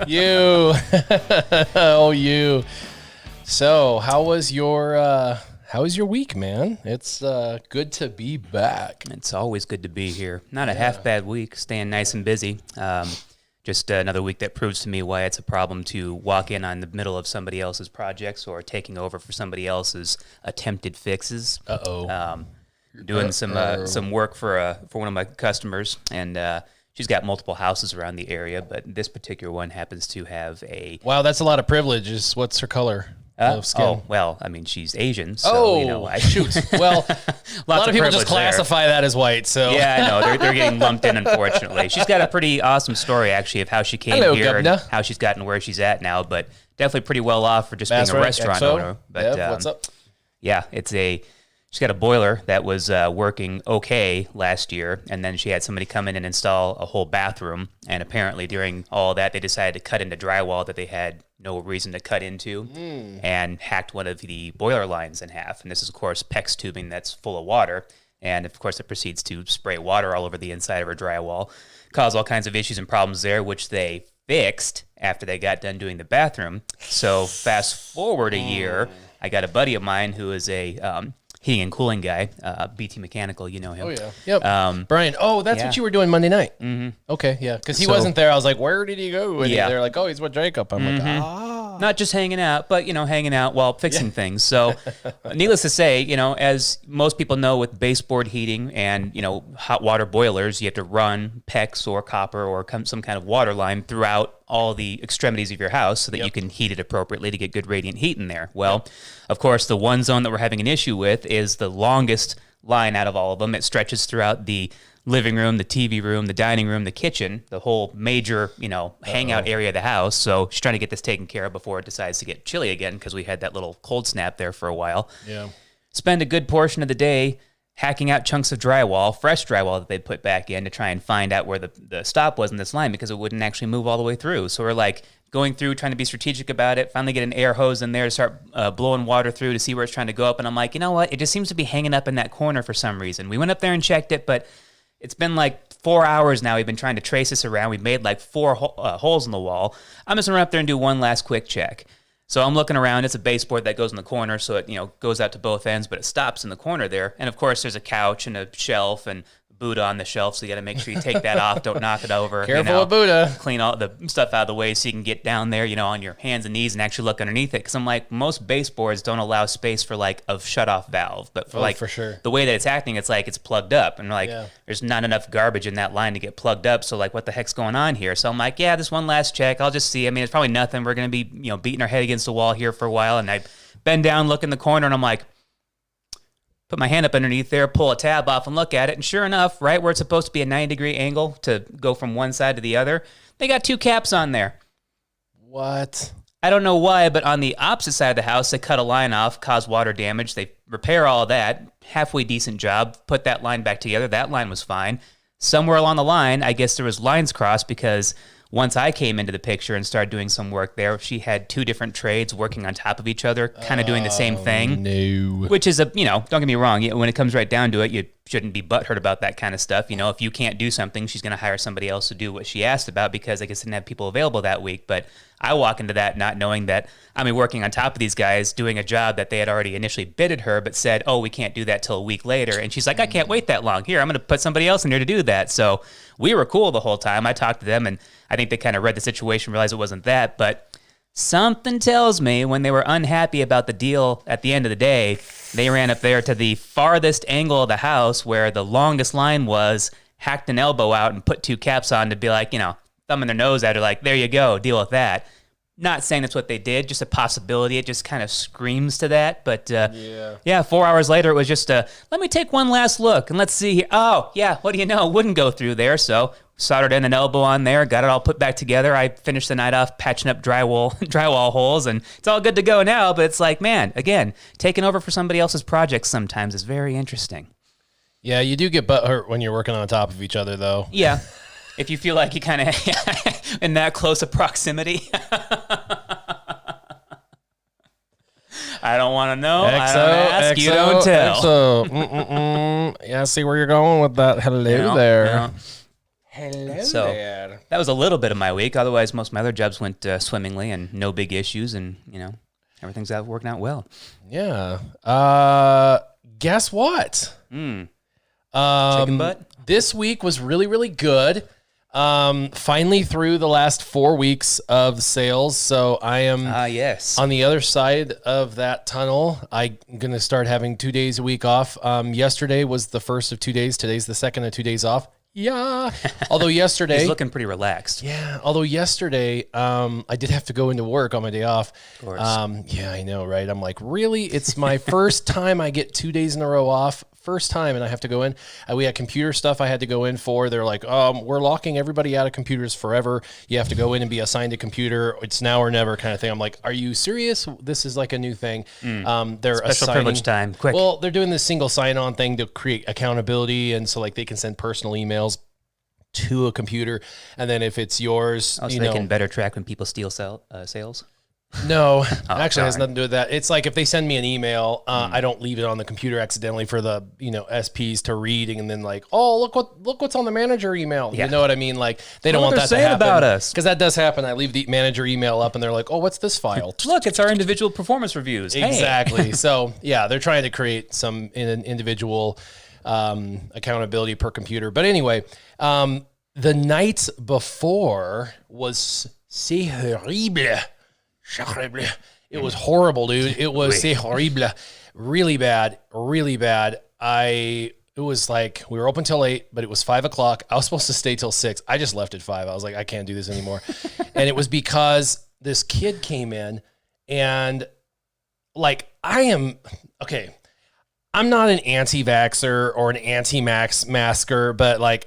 You. Oh, you. So, how was your week, man? It's good to be back. It's always good to be here. Not a half bad week, staying nice and busy. Just another week that proves to me why it's a problem to walk in on the middle of somebody else's projects or taking over for somebody else's attempted fixes. Doing some work for one of my customers, and she's got multiple houses around the area, but this particular one happens to have a... Wow, that's a lot of privileges. What's her color of skin? Oh, well, I mean, she's Asian, so, shoot. Well, a lot of people just classify that as white, so... Yeah, I know. They're getting lumped in, unfortunately. She's got a pretty awesome story, actually, of how she came here and how she's gotten where she's at now, but definitely pretty well off for just being a restaurant owner. But, what's up? Yeah, she's got a boiler that was working okay last year, and then she had somebody come in and install a whole bathroom, and apparently during all that, they decided to cut into drywall that they had no reason to cut into, and hacked one of the boiler lines in half. And this is, of course, PEX tubing that's full of water, and of course it proceeds to spray water all over the inside of her drywall, cause all kinds of issues and problems there, which they fixed after they got done doing the bathroom. So fast forward a year, I got a buddy of mine who is a... heating and cooling guy, BT Mechanical, you know him. Oh, yeah. Yep. Brian. Oh, that's what you were doing Monday night. Mm-hmm. Okay, yeah. Because he wasn't there. I was like, where did he go? And they're like, oh, he's with Jacob. I'm like, Not just hanging out, but, hanging out while fixing things. So needless to say, as most people know with baseboard heating and, hot water boilers, you have to run PEX or copper or some kind of water line throughout all the extremities of your house so that you can heat it appropriately to get good radiant heat in there. Well, of course, the one zone that we're having an issue with is the longest line out of all of them. It stretches throughout the living room, the TV room, the dining room, the kitchen, the whole major, hangout area of the house. So she's trying to get this taken care of before it decides to get chilly again because we had that little cold snap there for a while. Yeah. Spend a good portion of the day hacking out chunks of drywall, fresh drywall that they'd put back in to try and find out where the stop was in this line because it wouldn't actually move all the way through. So we're like going through, trying to be strategic about it, finally get an air hose in there to start blowing water through to see where it's trying to go up. And I'm like, you know what? It just seems to be hanging up in that corner for some reason. We went up there and checked it, but it's been like 4 hours now. We've been trying to trace this around. We've made like 4 holes in the wall. I'm just going to run up there and do one last quick check. So I'm looking around. It's a baseboard that goes in the corner, so it goes out to both ends, but it stops in the corner there. And of course, there's a couch and a shelf and Buddha on the shelf, so you got to make sure you take that off. Don't knock it over. Careful with Buddha. Clean all the stuff out of the way so you can get down there, on your hands and knees and actually look underneath it. Because I'm like, most baseboards don't allow space for like a shut-off valve, but for sure. The way that it's acting, it's like it's plugged up, and there's not enough garbage in that line to get plugged up. So like, what the heck's going on here? So I'm like, yeah, this one last check. I'll just see. I mean, it's probably nothing. We're gonna be beating our head against the wall here for a while, and I bend down, look in the corner, and I'm like, put my hand up underneath there, pull a tab off and look at it. And sure enough, right where it's supposed to be a 90-degree angle to go from one side to the other, they got 2 caps on there. What? I don't know why, but on the opposite side of the house, they cut a line off, caused water damage. They repair all of that. Halfway decent job. Put that line back together. That line was fine. Somewhere along the line, I guess there was lines crossed because once I came into the picture and started doing some work there, she had 2 different trades working on top of each other, kind of doing the same thing. No. Which is don't get me wrong, when it comes right down to it, you shouldn't be butthurt about that kind of stuff. If you can't do something, she's going to hire somebody else to do what she asked about because I guess didn't have people available that week. But I walk into that not knowing that I'm working on top of these guys doing a job that they had already initially bidded her, but said, oh, we can't do that till a week later. And she's like, I can't wait that long. Here, I'm going to put somebody else in there to do that. So we were cool the whole time. I talked to them, and I think they kind of read the situation, realized it wasn't that. But something tells me when they were unhappy about the deal at the end of the day, they ran up there to the farthest angle of the house where the longest line was, hacked an elbow out and put 2 caps on to be like, thumbing their nose at her like, there you go, deal with that. Not saying that's what they did, just a possibility. It just kind of screams to that. But 4 hours later, it was just let me take one last look and let's see here. Oh, yeah, what do you know? It wouldn't go through there. So soldered in an elbow on there, got it all put back together. I finished the night off patching up drywall holes, and it's all good to go now. But it's like, man, again, taking over for somebody else's projects sometimes is very interesting. Yeah, you do get butthurt when you're working on top of each other, though. Yeah. If you feel like you kind of in that close of proximity. I don't want to know. I don't ask. You don't tell. Yeah, I see where you're going with that. Hello there. Hello So there. that was a little bit of my week. Otherwise, most of my other jobs went swimmingly and no big issues, and everything's working out well. Yeah. Guess what? Chicken butt. This week was really, really good. Finally through the last 4 weeks of sales. So I am Yes. on the other side of that tunnel. I'm going to start having 2 days a week off. Yesterday was the first of 2 days. Today's the second of 2 days off. Yeah. Although yesterday, He's looking pretty relaxed. yeah. Although yesterday, I did have to go into work on my day off. Of course. Yeah, I know, right? I'm like, really? It's my first time I get 2 days in a row off. First time, and I have to go in. We had computer stuff I had to go in for. They're like, we're locking everybody out of computers forever. You have to go in and be assigned a computer. It's now or never kind of thing. I'm like, are you serious? This is like a new thing. They're Special privilege time. Quick. Well, they're doing this single sign-on thing to create accountability, and so like they can send personal emails to a computer, and then if it's yours, so they can better track when people steal sales. No, actually, it has sorry. nothing to do with that. It's like if they send me an email, I don't leave it on the computer accidentally for the SPs to read, and then like, oh, look what's on the manager email. Yeah. You know what I mean? Like they don't What want they're that to saying happen about us. because that does happen. I leave the manager email up, and they're like, oh, what's this file? Look, it's our individual performance reviews. Hey. Exactly. So yeah, they're trying to create some individual accountability per computer. But anyway, the night before was c'est horrible. It was horrible, dude. It was c'est horrible. Really bad. Really bad. It was like, we were open till 8, but it was 5 o'clock. I was supposed to stay till 6. I just left at 5. I was like, I can't do this anymore. And it was because this kid came in and like, I'm not an anti-vaxxer or an anti-masker, but like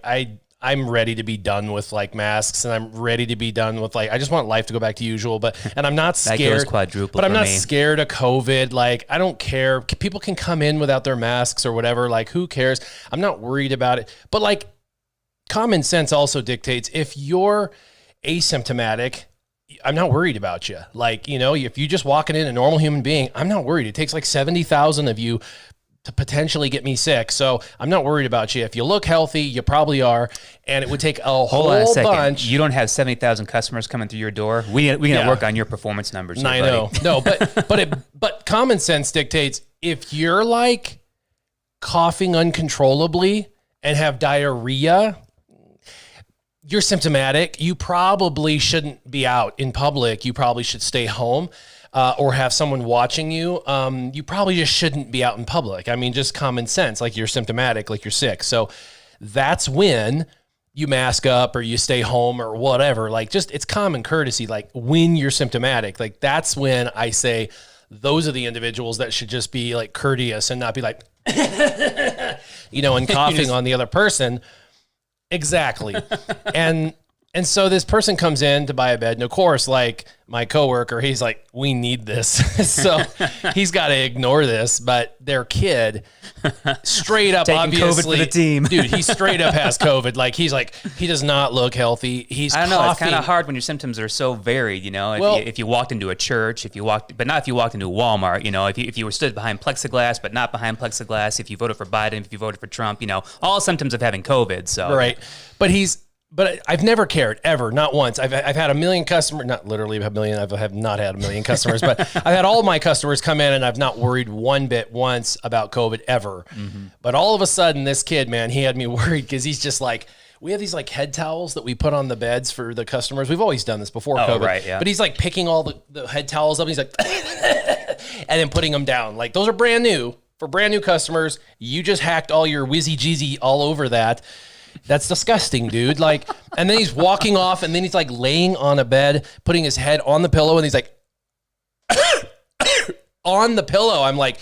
I'm ready to be done with like masks, and I'm ready to be done with like, I just want life to go back to usual, and I'm not That goes scared, quadruple but I'm for not me. scared of COVID. Like, I don't care. People can come in without their masks or whatever. Like, who cares? I'm not worried about it. But like, common sense also dictates if you're asymptomatic, I'm not worried about you. Like, if you just walking in a normal human being, I'm not worried. It takes like 70,000 of you to potentially get me sick. So I'm not worried about you. If you look healthy, you probably are. And it would take a Hold on a whole second. bunch. You don't have 70,000 customers coming through your door. We got to Yeah. work on your performance numbers. Here, I know. buddy. No, but common sense dictates if you're like coughing uncontrollably and have diarrhea, you're symptomatic. You probably shouldn't be out in public. You probably should stay home. Or have someone watching you, you probably just shouldn't be out in public. I mean, just common sense, like you're symptomatic, like you're sick. So that's when you mask up or you stay home or whatever. Like it's common courtesy. Like when you're symptomatic, like that's when I say those are the individuals that should just be like courteous and not be like, and coughing on the other person. Exactly. And so this person comes in to buy a bed, and of course, like my coworker, he's like, we need this. So he's got to ignore this, but their kid straight up, Taking obviously, COVID for the team. dude, he straight up has COVID. Like he does not look healthy. He's I don't know. It's coughing. kind of hard when your symptoms are so varied. If you walked into a church, but not if you walked into a Walmart. If you were stood behind plexiglass, but not behind plexiglass. If you voted for Biden, if you voted for Trump, all symptoms of having COVID. So Right. But I've never cared ever, not once. I've had a million customers, not literally a million. I have not had a million customers, but I've had all of my customers come in, and I've not worried one bit once about COVID ever. Mm-hmm. But all of a sudden, this kid, man, he had me worried because he's just like, we have these like head towels that we put on the beds for the customers. We've always done this before COVID, right, yeah. But he's like picking all the head towels up. And he's like, and then putting them down. Like those are brand new for brand new customers. You just hacked all your whizzy jeezy all over that. That's disgusting, dude. Like, and then he's walking off, and then he's like laying on a bed, putting his head on the pillow, and he's like on the pillow. I'm like,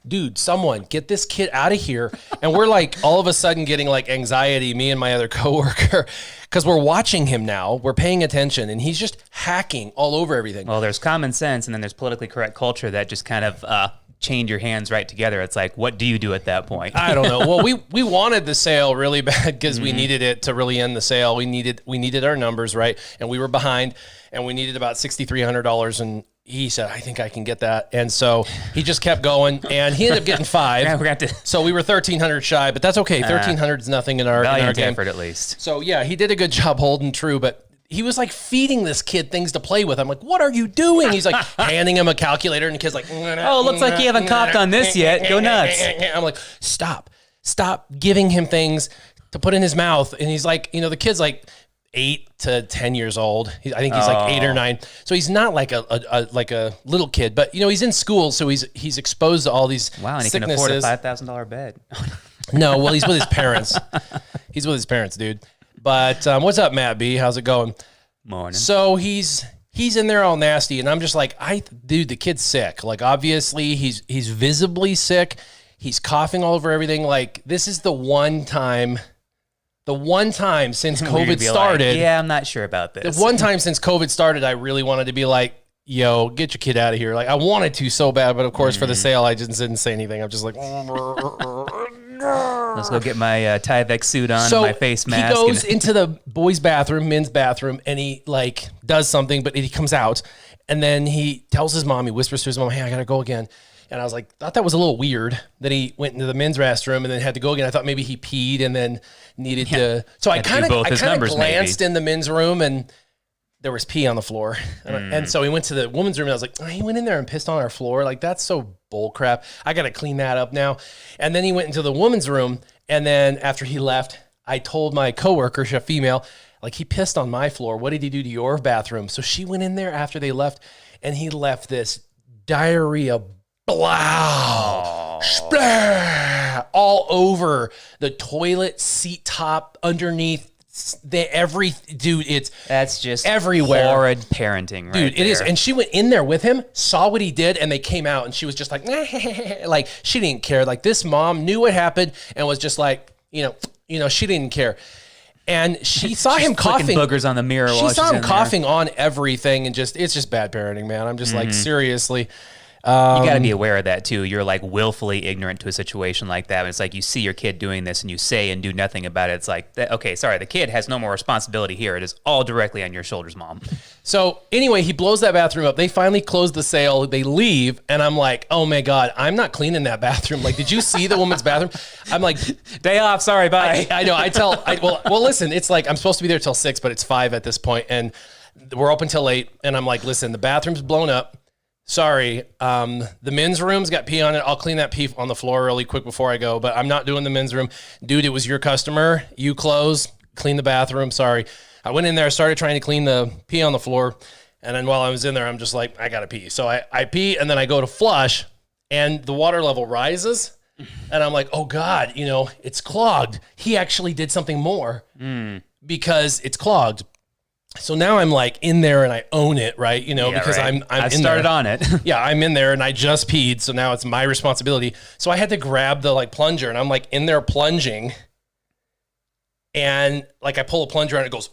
dude, someone get this kid out of here. And we're like all of a sudden getting like anxiety, me and my other coworker, because we're watching him now. We're paying attention, and he's just hacking all over everything. Well, there's common sense, and then there's politically correct culture that just kind of chained your hands right together. It's like, what do you do at that point? I don't know. Well, we wanted the sale really bad because we needed it to really end the sale. We needed our numbers right, and we were behind, and we needed about $6,300 in he said, I think I can get that. And so he just kept going, and he ended up getting 5. So we were 1,300 shy, but that's okay. 1,300 is nothing in our game. Effort at least. So yeah, he did a good job holding true, but he was like feeding this kid things to play with. I'm like, what are you doing? He's like handing him a calculator, and the kid's like, oh, looks like you haven't copped on this yet. Go nuts. I'm like, stop giving him things to put in his mouth. And he's like, the kid's like 8 to 10 years old. I think he's like 8 or 9. So he's not like a little kid, but he's in school, so he's exposed to all these and he sicknesses. can afford a $5,000 bed. No, well, he's with his parents. He's with his parents, dude. But what's up, Matt B? How's it going? Morning. So he's in there all nasty, and I'm just like, dude, the kid's sick. Like, obviously, he's visibly sick. He's coughing all over everything. Like, this is the one time since COVID started. Like, yeah, I'm not sure about this. The one time since COVID started, I really wanted to be like, yo, get your kid out of here. Like, I wanted to so bad, but of course, for the sale, I just didn't say anything. I'm just like, let's go get my Tyvek suit on, my face mask. He goes into the boys' bathroom, men's bathroom, and he like does something, but he comes out, and then he tells his mom, he whispers to his mom, hey, I gotta go again. And I was like, thought that was a little weird that he went into the men's restroom and then had to go again. I thought maybe he peed and then needed to. So I kind of glanced in the men's room, and there was pee on the floor. And so he went to the woman's room, and I was like, he went in there and pissed on our floor. Like, that's so bull crap. I got to clean that up now. And then he went into the woman's room. And then after he left, I told my coworker, she's a female, like, he pissed on my floor. What did he do to your bathroom? So she went in there after they left, and he left this diarrhea splat all over the toilet seat top, underneath that's just everywhere. Horrid parenting, right? Dude, it is. And she went in there with him, saw what he did, and they came out, and she was just like, like, she didn't care. Like, this mom knew what happened and was just like, she didn't care. And she saw him coughing boogers on the mirror. She saw him coughing on everything, and it's just bad parenting, man. I'm just like, seriously. You got to be aware of that too. You're like willfully ignorant to a situation like that. And it's like you see your kid doing this and you say and do nothing about it. It's like, okay, sorry, the kid has no more responsibility here. It is all directly on your shoulders, Mom. So anyway, he blows that bathroom up. They finally close the sale. They leave, and I'm like, oh my God, I'm not cleaning that bathroom. Like, did you see the woman's bathroom? I'm like, day off, sorry, bye. I know. Well, listen, it's like I'm supposed to be there till 6, but it's 5 at this point, and we're open till 8. And I'm like, listen, the bathroom's blown up. Sorry, the men's room's got pee on it. I'll clean that pee on the floor really quick before I go, but I'm not doing the men's room. Dude, it was your customer. You close, clean the bathroom. Sorry. I went in there, started trying to clean the pee on the floor, and then while I was in there, I'm just like, I gotta pee. So I pee, and then I go to flush, and the water level rises, and I'm like, oh God, it's clogged. He actually did something more because it's clogged. So now I'm like in there and I own it, right? Because right. I started on it. Yeah, I'm in there and I just peed, so now it's my responsibility. So I had to grab the like plunger, and I'm like in there plunging, and like I pull a plunger and it goes,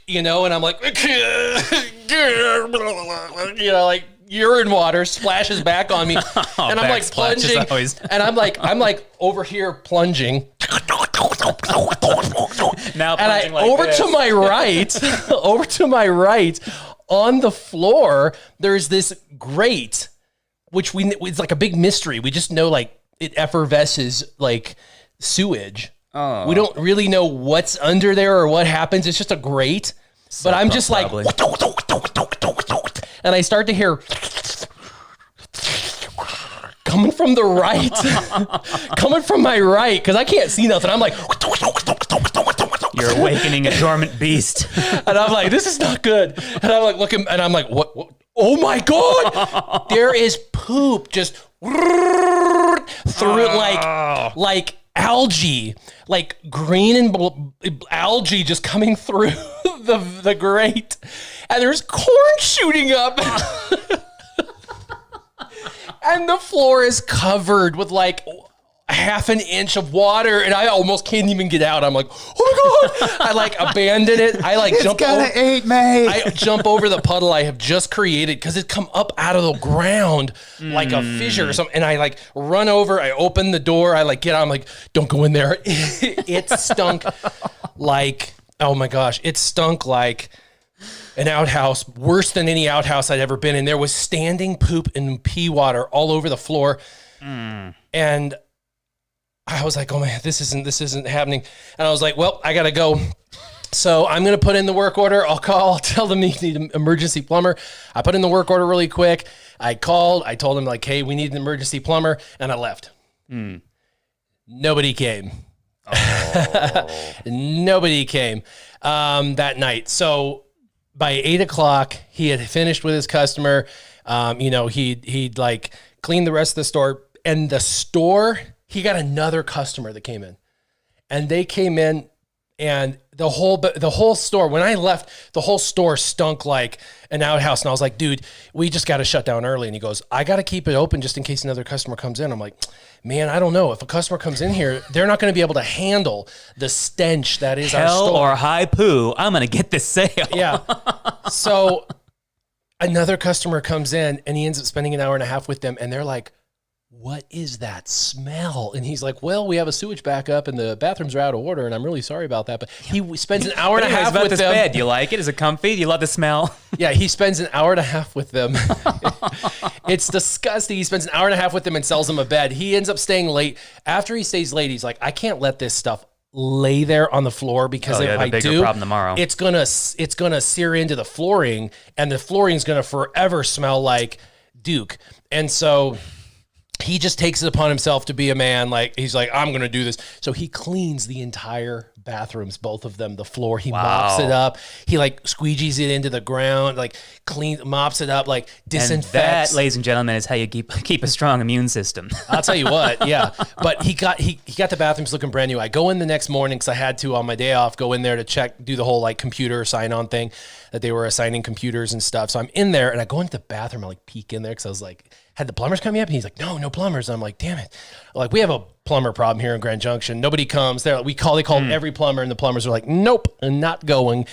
and I'm like, like urine water splashes back on me, and I'm like plunging, and I'm like over here plunging. Now and over to my right, on the floor, there's this grate, which it's like a big mystery. We just know like it effervesces like sewage. Oh. We don't really know what's under there or what happens. It's just a grate. But I'm just like, and I start to hear coming from the right, coming from my right, because I can't see nothing. I'm like, you're awakening a dormant beast. And I'm like, this is not good. And I'm like looking, and I'm like, what? Oh my God, there is poop just through like algae, like green and algae just coming through the grate, and there's corn shooting up. And the floor is covered with like half an inch of water, and I almost can't even get out. I'm like, oh my God. I like abandon it. I like jump over. I jump over the puddle I have just created because it come up out of the ground like a fissure or something. And I like run over. I open the door. I like get out. I'm like, don't go in there. It stunk like, oh my gosh, it stunk like an outhouse, worse than any outhouse I'd ever been in. There was standing poop and pee water all over the floor. And I was like, oh man, this isn't happening. And I was like, well, I got to go. So I'm going to put in the work order. I'll tell them you need an emergency plumber. I put in the work order really quick. I called. I told them like, hey, we need an emergency plumber. And I left. Nobody came. Nobody came that night. So by 8:00, he had finished with his customer. He'd like cleaned the rest of the store. And the store, he got another customer that came in. And they came in, and the whole store, when I left, the whole store stunk like an outhouse. And I was like, dude, we just got to shut down early. And he goes, I got to keep it open just in case another customer comes in. I'm like, man, I don't know. If a customer comes in here, they're not going to be able to handle the stench that is our store. Hell or high poo, I'm going to get this sale. Yeah. So another customer comes in, and he ends up spending an hour and a half with them. And they're like, what is that smell? And he's like, well, we have a sewage backup and the bathrooms are out of order, and I'm really sorry about that. But he spends an hour and a half with this them. bed. Do you like it? Is it comfy? Do you love the smell? Yeah, he spends an hour and a half with them. It's disgusting. He spends an hour and a half with them and sells them a bed. He ends up staying late. After he stays late, he's like, I can't let this stuff lay there on the floor because if I do, problem tomorrow. It's gonna sear into the flooring, and the flooring's gonna forever smell like Duke. And so he just takes it upon himself to be a man. Like, he's like, I'm going to do this. So he cleans the entire bathrooms, both of them, the floor. He mops it up. He like squeegees it into the ground, like mops it up, like disinfects. And that, ladies and gentlemen, is how you keep a strong immune system. I'll tell you what. Yeah. But he got the bathrooms looking brand new. I go in the next morning because I had to, on my day off, go in there to check, do the whole like computer sign on thing that they were assigning computers and stuff. So I'm in there and I go into the bathroom. I like peek in there because I was like, had the plumbers come up? And he's like, no plumbers. And I'm like, damn it. Like, we have a plumber problem here in Grand Junction. Nobody comes. They called every plumber, and the plumbers are like, nope, and not going.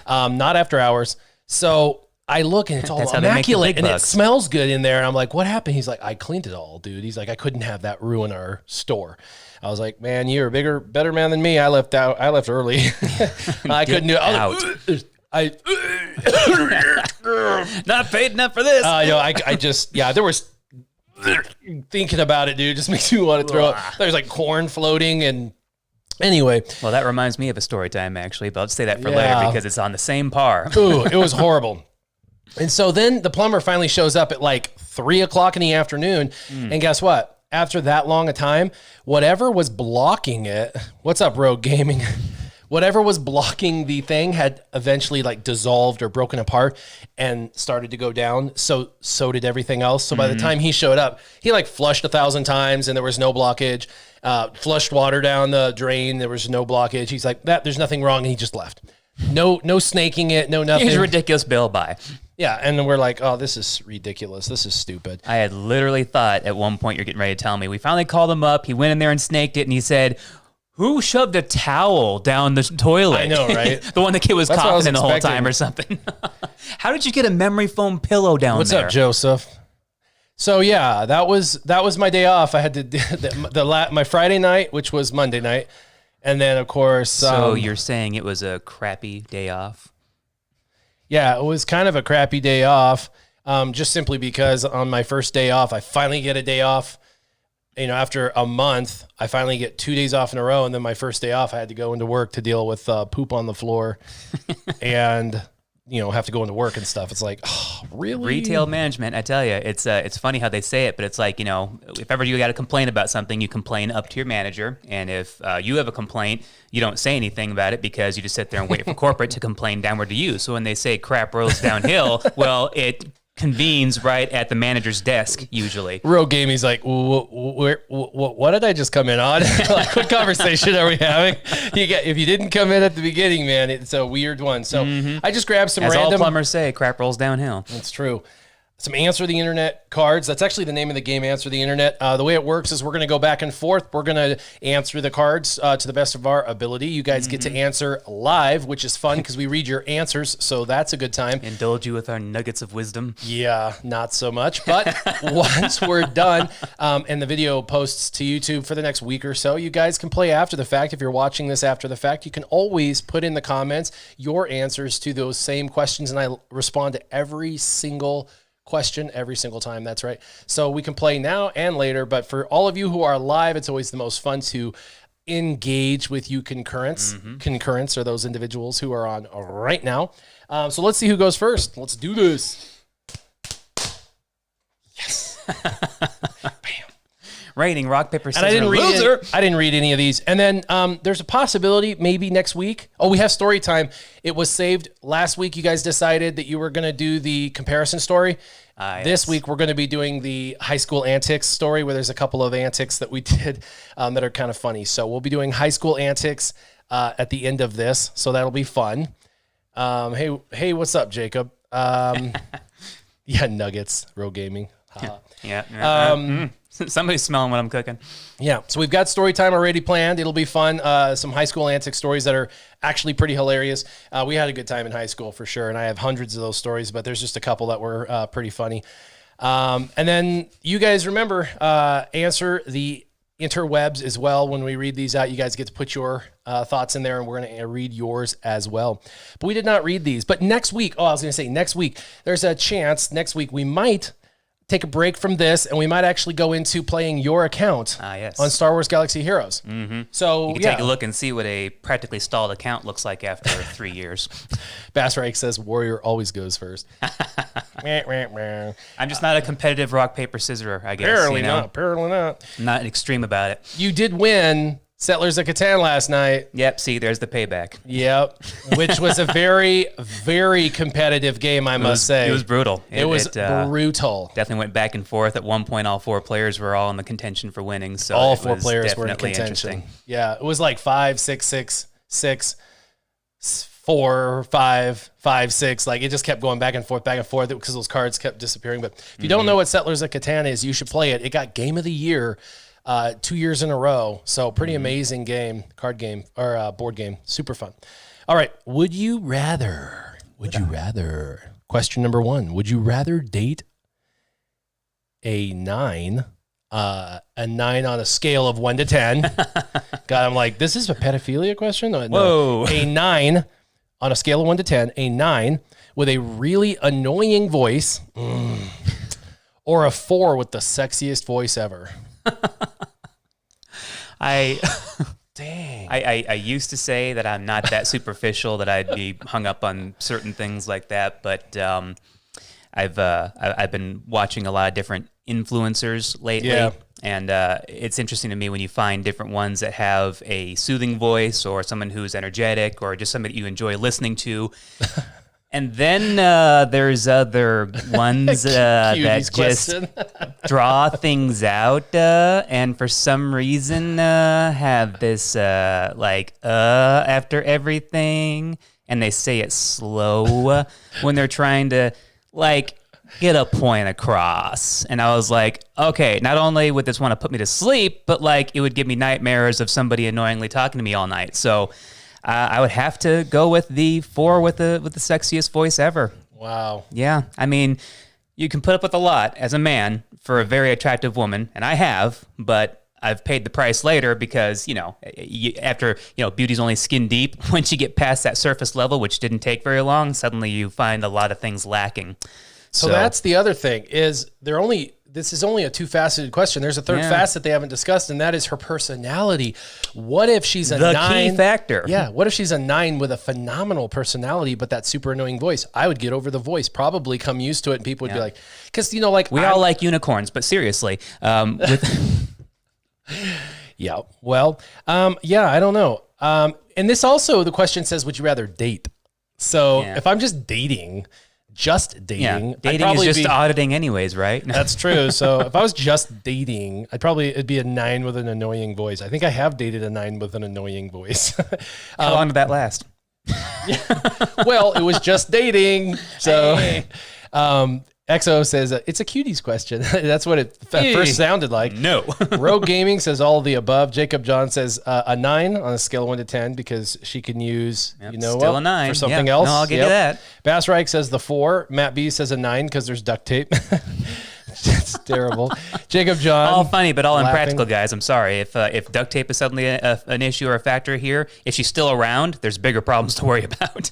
Not after hours. So I look, and it's all immaculate, and it smells good in there. And I'm like, what happened? He's like, I cleaned it all, dude. He's like, I couldn't have that ruin our store. I was like, man, you're a better man than me. I left early. I couldn't do it. Not paid enough for this. There was thinking about it, dude, just makes me want to throw up. There's like corn floating, and anyway. Well, that reminds me of a story time, actually, but I'll say that for later because it's on the same par. Ooh, it was horrible. And so then the plumber finally shows up at like 3:00 in the afternoon. And guess what? After that long a time, whatever was blocking it, what's up, Rogue Gaming? Whatever was blocking the thing had eventually like dissolved or broken apart and started to go down. So did everything else. So by the time he showed up, he like flushed 1,000 times and there was no blockage. Flushed water down the drain. There was no blockage. He's like, there's nothing wrong. And he just left. No snaking it. No nothing. Here's a ridiculous bill. Bye. Yeah. And then we're like, oh, this is ridiculous. This is stupid. I had literally thought at one point you're getting ready to tell me. We finally called him up. He went in there and snaked it. And he said, who shoved a towel down the toilet? I know, right? The one the kid was coughing in the whole time or something. How did you get a memory foam pillow down there? What's up, Joseph? So yeah, that was my day off. I had to do my Friday night, which was Monday night, and then of course. So you're saying it was a crappy day off? Yeah, it was kind of a crappy day off, just simply because on my first day off, I finally get a day off. After a month, I finally get 2 days off in a row. And then my first day off, I had to go into work to deal with poop on the floor and, have to go into work and stuff. It's like, oh, really? Retail management, I tell you, it's funny how they say it, but it's like, if ever you got to complain about something, you complain up to your manager. And if you have a complaint, you don't say anything about it because you just sit there and wait for corporate to complain downward to you. So when they say crap rolls downhill, well, it convenes right at the manager's desk usually. Rogue Gaming's like, what did I just come in on? Like, what conversation are we having? If you didn't come in at the beginning, man, it's a weird one. So I just grabbed some As random. all plumbers say, crap rolls downhill. That's true. some Answer the Internet cards. That's actually the name of the game, Answer the Internet. The way it works is we're going to go back and forth. We're going to answer the cards to the best of our ability. You guys get to answer live, which is fun because we read your answers, so that's a good time. Indulge you with our nuggets of wisdom. Yeah, not so much. But once we're done and the video posts to YouTube for the next week or so, you guys can play after the fact. If you're watching this after the fact, you can always put in the comments your answers to those same questions, and I respond to every single question every single time. That's right. So we can play now and later, but for all of you who are live, it's always the most fun to engage with you concurrents. Concurrents are those individuals who are on right now. So let's see who goes first. Let's do this. Yes. Bam. Rating rock, paper, scissors, And loser. I didn't read any of these. And then there's a possibility maybe next week. Oh, we have story time. It was saved last week. You guys decided that you were going to do the comparison story. This week we're going to be doing the high school antics story, where there's a couple of antics that we did that are kind of funny. So we'll be doing high school antics at the end of this. So that'll be fun. Hey, what's up, Jacob? Yeah, Nuggets, Real Gaming. Yeah. Somebody's smelling what I'm cooking. Yeah, so we've got story time already planned. It'll be fun. Some high school antic stories that are actually pretty hilarious. We had a good time in high school for sure, and I have hundreds of those stories, but there's just a couple that were pretty funny. And then you guys remember, answer the interwebs as well. When we read these out, you guys get to put your thoughts in there, and we're going to read yours as well. But we did not read these. But next week, next week, there's a chance next week we might take a break from this, and we might actually go into playing your account on Star Wars Galaxy Heroes. So you can take a look and see what a practically stalled account looks like after 3 years. Bassreich says Warrior always goes first. I'm just not a competitive rock, paper, scissors, I guess. Apparently not. Apparently not. I'm not extreme about it. You did win Settlers of Catan last night. Yep, see, there's the payback. Yep, which was a very, very competitive game, I must say. It was brutal. It was brutal. Definitely went back and forth. At one point, all four players were all in the contention for winning. So all four players were in contention. Yeah, it was like 5, 6, 6, 6, 4, 5, 5, 6. Like it just kept going back and forth because those cards kept disappearing. But if you don't know what Settlers of Catan is, you should play it. It got Game of the Year 2 years in a row. So pretty amazing game, card game or board game. Super fun. All right. Would you rather? Question number 1. Would you rather date a 9 on a scale of 1 to 10? God, I'm like, this is a pedophilia question? No, Whoa. A 9 on a scale of 1 to 10, a 9 with a really annoying voice, or a 4 with the sexiest voice ever? Dang. I used to say that I'm not that superficial, that I'd be hung up on certain things like that, but I've been watching a lot of different influencers lately, and it's interesting to me when you find different ones that have a soothing voice, or someone who's energetic, or just somebody you enjoy listening to. And then there's other ones that just draw things out, and for some reason have this after everything, and they say it slow when they're trying to get a point across. And I was like, okay, not only would this want to put me to sleep, but it would give me nightmares of somebody annoyingly talking to me all night. So I would have to go with the 4 with the sexiest voice ever. Wow. Yeah. I mean, you can put up with a lot as a man for a very attractive woman, and I have, but I've paid the price later because, after beauty's only skin deep. Once you get past that surface level, which didn't take very long, suddenly you find a lot of things lacking. So that's the other thing is this is only a 2-faceted question. There's a third facet they haven't discussed, and that is her personality. What if she's a 9? The key factor. Yeah. What if she's a 9 with a phenomenal personality, but that super annoying voice? I would get over the voice, probably come used to it, and people would be like, because, we all like unicorns, but seriously. Yeah. Well, I don't know. And this also, the question says, would you rather date? So if I'm just dating, dating is just auditing anyways, right? That's true. So if I was just dating, it'd be a 9 with an annoying voice. I think I have dated a 9 with an annoying voice. How long did that last? Well, it was just dating. So, XO says, it's a cuties question. That's what it first sounded like. No. Rogue Gaming says all of the above. Jacob John says a 9 on a scale of 1 to 10 because she can use, still a 9 for something else. No, I'll give you that. Bass Reich says the 4. Matt B says a 9 because there's duct tape. It's terrible. Jacob John. All funny, but all laughing. impractical, guys. I'm sorry. If duct tape is suddenly an issue or a factor here, if she's still around, there's bigger problems to worry about.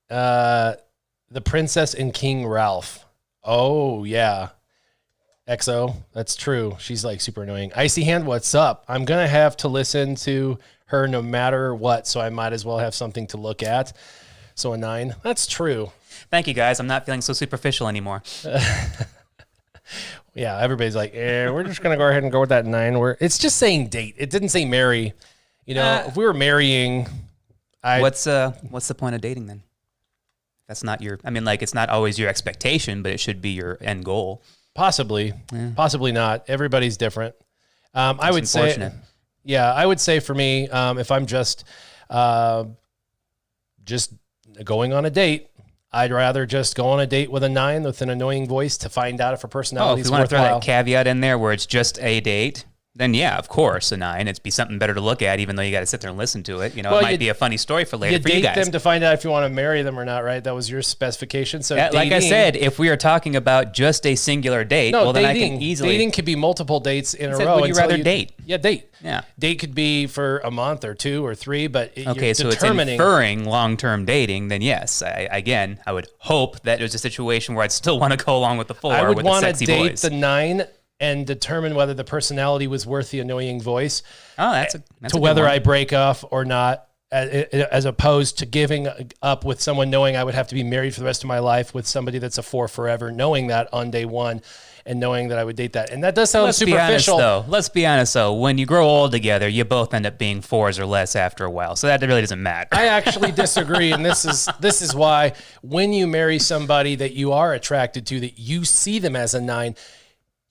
The Princess and King Ralph. Oh, yeah. XO, that's true. She's like super annoying. Icy Hand, what's up? I'm going to have to listen to her no matter what, so I might as well have something to look at. So a 9. That's true. Thank you, guys. I'm not feeling so superficial anymore. Yeah, everybody's like, we're just going to go ahead and go with that 9. It's just saying date. It didn't say marry. If we were marrying... What's the point of dating then? That's not it's not always your expectation, but it should be your end goal. Possibly, possibly not. Everybody's different. I would say, I would say for me, if I'm just going on a date, I'd rather just go on a date with a 9 with an annoying voice to find out if her personality is worthwhile. If you want to throw that caveat in there where it's just a date, then yeah, of course, a 9. It'd be something better to look at, even though you got to sit there and listen to it. It might be a funny story for later for you guys. You date them to find out if you want to marry them or not, right? That was your specification. So like I said, if we are talking about just a singular date, then I can easily... Dating could be multiple dates in a row. Would you rather date? Yeah, date. Yeah. Date could be for a month or 2 or 3, but okay, so it's inferring long-term dating, then yes. I would hope that it was a situation where I'd still want to go along with the 4 with the sexy voice. I would want to date the 9 and determine whether the personality was worth the annoying voice. Oh, that's to whether I break off or not, as opposed to giving up with someone knowing I would have to be married for the rest of my life with somebody that's a 4 forever, knowing that on day 1 and knowing that I would date that. And that does sound superficial. Let's be honest, though. When you grow old together, you both end up being 4s or less after a while. So that really doesn't matter. I actually disagree. And this is why when you marry somebody that you are attracted to, that you see them as a 9,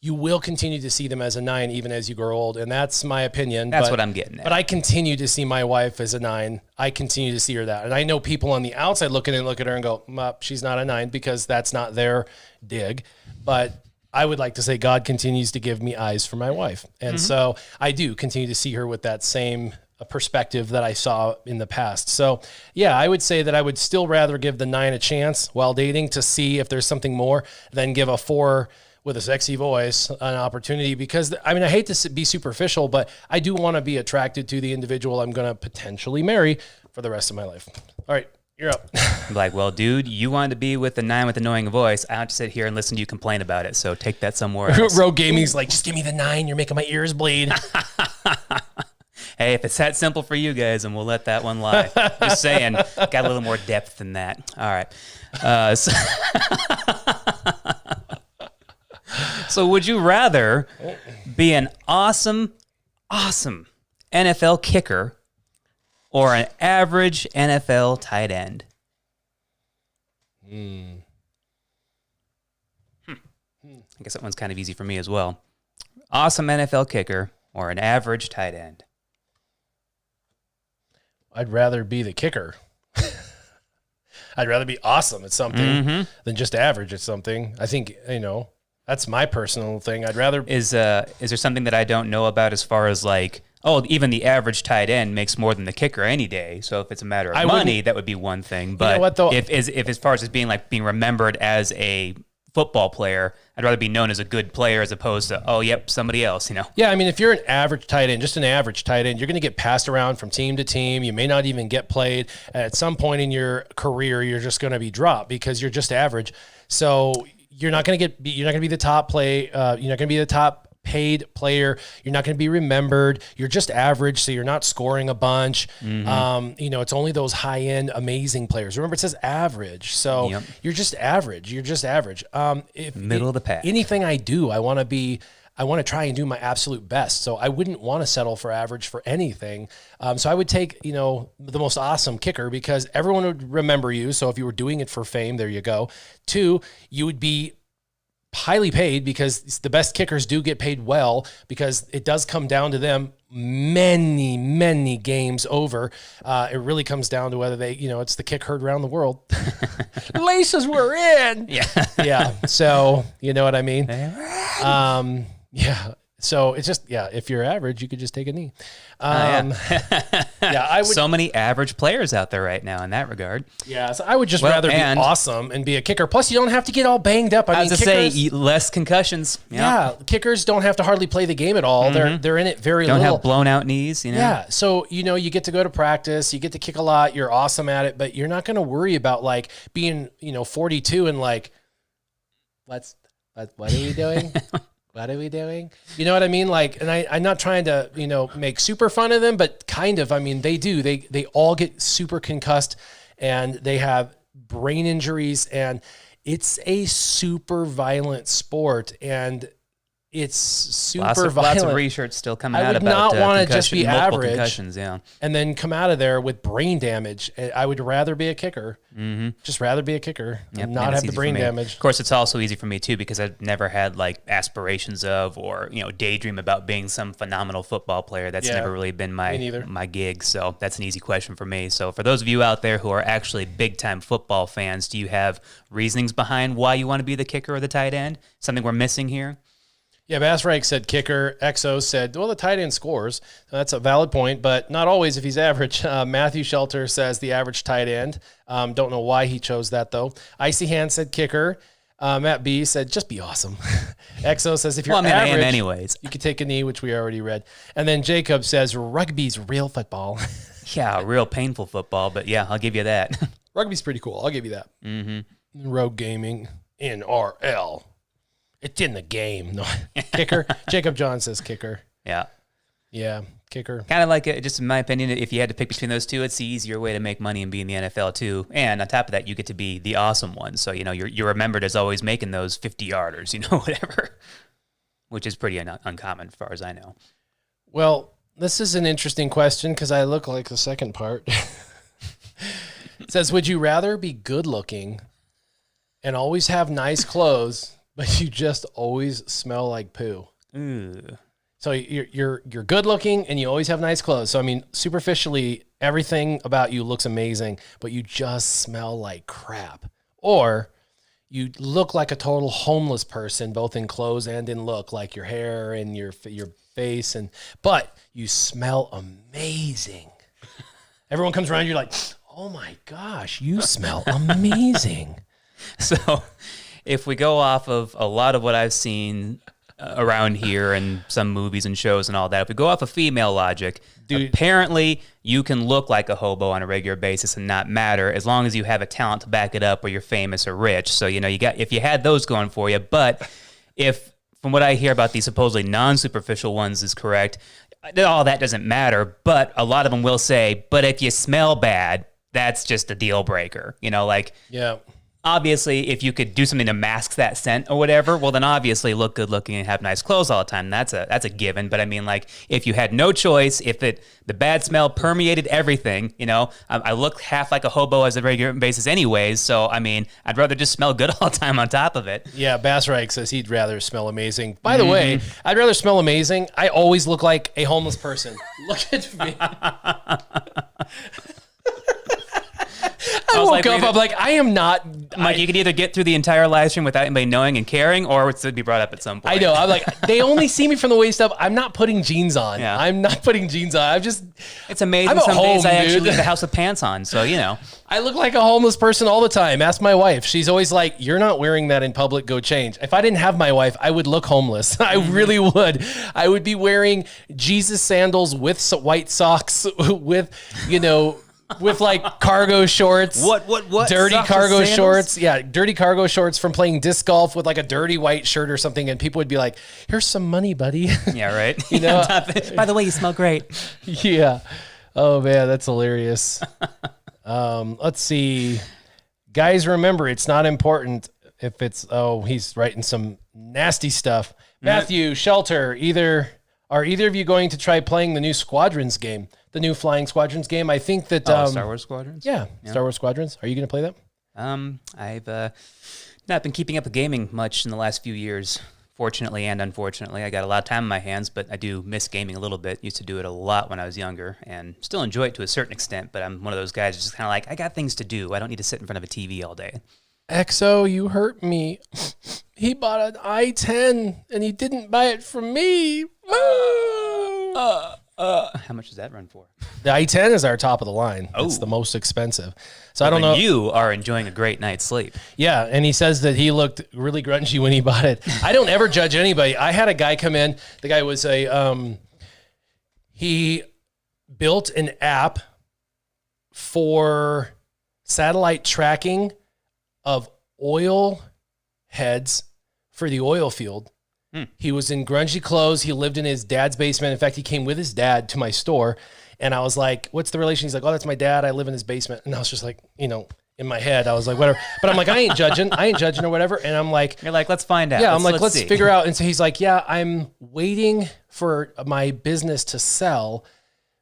you will continue to see them as a 9 even as you grow old. And that's my opinion. That's what I'm getting at. But I continue to see my wife as a 9. I continue to see her that. And I know people on the outside look at her and go, she's not a 9, because that's not their dig. But I would like to say God continues to give me eyes for my wife. And so I do continue to see her with that same perspective that I saw in the past. So yeah, I would say that I would still rather give the 9 a chance while dating to see if there's something more than give a 4 with a sexy voice an opportunity, because I hate to be superficial, but I do want to be attracted to the individual I'm going to potentially marry for the rest of my life. All right, you're up. I'm like, well, dude, you wanted to be with the 9 with annoying voice. I have to sit here and listen to you complain about it. So take that somewhere else. Rogue Gaming's like, just give me the 9. You're making my ears bleed. Hey, if it's that simple for you guys, then we'll let that one lie. Just saying, got a little more depth than that. All right. So would you rather be an awesome NFL kicker or an average NFL tight end? I guess that one's kind of easy for me as well. Awesome NFL kicker or an average tight end? I'd rather be the kicker. I'd rather be awesome at something than just average at something. I think, that's my personal thing. I'd rather... Is there something that I don't know about as far as like, even the average tight end makes more than the kicker any day. So if it's a matter of money, that would be one thing. But if as far as being remembered as a football player, I'd rather be known as a good player as opposed to, somebody else, Yeah, if you're an average tight end, just an average tight end, you're going to get passed around from team to team. You may not even get played. At some point in your career, you're just going to be dropped because you're just average. So you're not going to be the top you're not going to be the top paid player. You're not going to be remembered. You're just average, so you're not scoring a bunch. It's only those high-end amazing players. Remember, it says average, so you're just average. You're just average. Middle of the pack. Anything I do, I want to try and do my absolute best. So I wouldn't want to settle for average for anything. So I would take, the most awesome kicker because everyone would remember you. So if you were doing it for fame, there you go. 2, you would be highly paid because the best kickers do get paid well because it does come down to them many games over. It really comes down to whether they, it's the kick heard around the world. Laces were in. Yeah. Yeah. So, you know what I mean? Yeah. So it's just, if you're average, you could just take a knee. I would. So many average players out there right now in that regard. Yeah, so I would just rather be awesome and be a kicker. Plus, you don't have to get all banged up. I was to say, less concussions. Yeah, kickers don't have to hardly play the game at all. They're in it very little. Don't have blown out knees. Yeah, so you get to go to practice, you get to kick a lot, you're awesome at it, but you're not going to worry about like being 42 and like, what are we doing? What are we doing? You know what I mean? Like, and I'm not trying to, make super fun of them, but kind of, I mean, they do. They all get super concussed and they have brain injuries, and it's a super violent sport, and it's super violent. Lots of research still coming out about I would not want to just be average concussions, and then come out of there with brain damage. I would rather be a kicker. Just rather be a kicker and not have the brain damage. Of course, it's also easy for me too, because I've never had like aspirations of, or daydream about being some phenomenal football player. That's never really been my gig. So that's an easy question for me. So for those of you out there who are actually big time football fans, do you have reasonings behind why you want to be the kicker or the tight end? Something we're missing here? Yeah, Bass Reich said kicker. Exo said, well, the tight end scores. That's a valid point, but not always if he's average. Matthew Shelter says the average tight end. Don't know why he chose that, though. Icy Hand said kicker. Matt B said, just be awesome. Exo says, if you're average, anyways, you could take a knee, which we already read. And then Jacob says, rugby's real football. Yeah, real painful football, but yeah, I'll give you that. Rugby's pretty cool. I'll give you that. Rogue Gaming, NRL. It's in the game. No. Kicker. Jacob John says kicker. Yeah. Yeah, kicker. Kind of like, just in my opinion, if you had to pick between those two, it's the easier way to make money and be in the NFL too. And on top of that, you get to be the awesome one. So, you're remembered as always making those 50-yarders, whatever, which is pretty uncommon as far as I know. Well, this is an interesting question because I look like the second part. It says, would you rather be good looking and always have nice clothes, but you just always smell like poo? Ooh. So you're good looking and you always have nice clothes. So I mean, superficially, everything about you looks amazing, but you just smell like crap. Or you look like a total homeless person, both in clothes and in look, like your hair and your face, but you smell amazing. Everyone comes around, you're like, oh my gosh, you smell amazing. So if we go off of a lot of what I've seen around here and some movies and shows and all that, if we go off of female logic, apparently you can look like a hobo on a regular basis and not matter as long as you have a talent to back it up or you're famous or rich. So, if you had those going for you, but if from what I hear about these supposedly non-superficial ones is correct, all that doesn't matter, but a lot of them will say, but if you smell bad, that's just a deal breaker. Yeah. Obviously, if you could do something to mask that scent or whatever, well, then obviously look good looking and have nice clothes all the time. That's a given. But I mean, like, if you had no choice, if the bad smell permeated everything, I look half like a hobo as a regular basis anyways. So, I mean, I'd rather just smell good all the time on top of it. Yeah, Bass Reich says he'd rather smell amazing. By the way, I'd rather smell amazing. I always look like a homeless person. Look at me. I woke up, I'm like, I am not. Mike, you could either get through the entire live stream without anybody knowing and caring, or it's to be brought up at some point. I know. I'm like, they only see me from the waist up. I'm not putting jeans on. Yeah. I'm not putting jeans on. It's amazing. Some days I actually leave the house with pants on. So, I look like a homeless person all the time. Ask my wife. She's always like, you're not wearing that in public. Go change. If I didn't have my wife, I would look homeless. I really would. I would be wearing Jesus sandals with white socks with, with like cargo shorts. What? Dirty Socks cargo shorts. Yeah, dirty cargo shorts from playing disc golf with like a dirty white shirt or something. And people would be like, here's some money, buddy. Yeah, right. By the way, you smell great. Yeah. Oh, man, that's hilarious. Let's see. Guys, remember, it's not important if it's, he's writing some nasty stuff. Matthew, Shelter, are either of you going to try playing the new Squadrons game? The new Flying Squadrons game. I think that Star Wars Squadrons. Yeah, Star Wars Squadrons. Are you going to play that? I've not been keeping up with gaming much in the last few years. Fortunately and unfortunately, I got a lot of time on my hands, but I do miss gaming a little bit. Used to do it a lot when I was younger and still enjoy it to a certain extent, but I'm one of those guys who's just kind of like, I got things to do. I don't need to sit in front of a TV all day. XO, you hurt me. He bought an i10 and he didn't buy it from me. How much does that run for? The i10 is our top of the line. Oh. It's the most expensive. So I don't know. You are enjoying a great night's sleep. Yeah, and he says that he looked really grungy when he bought it. I don't ever judge anybody. I had a guy come in. The guy was he built an app for satellite tracking of oil heads for the oil field. He was in grungy clothes. He lived in his dad's basement. In fact, he came with his dad to my store. And I was like, what's the relation? He's like, oh, that's my dad. I live in his basement. And I was just like, in my head, I was like, whatever. But I'm like, I ain't judging or whatever. And I'm like, you're like, let's find out. Yeah, I'm like, let's see. figure out. And so he's like, yeah, I'm waiting for my business to sell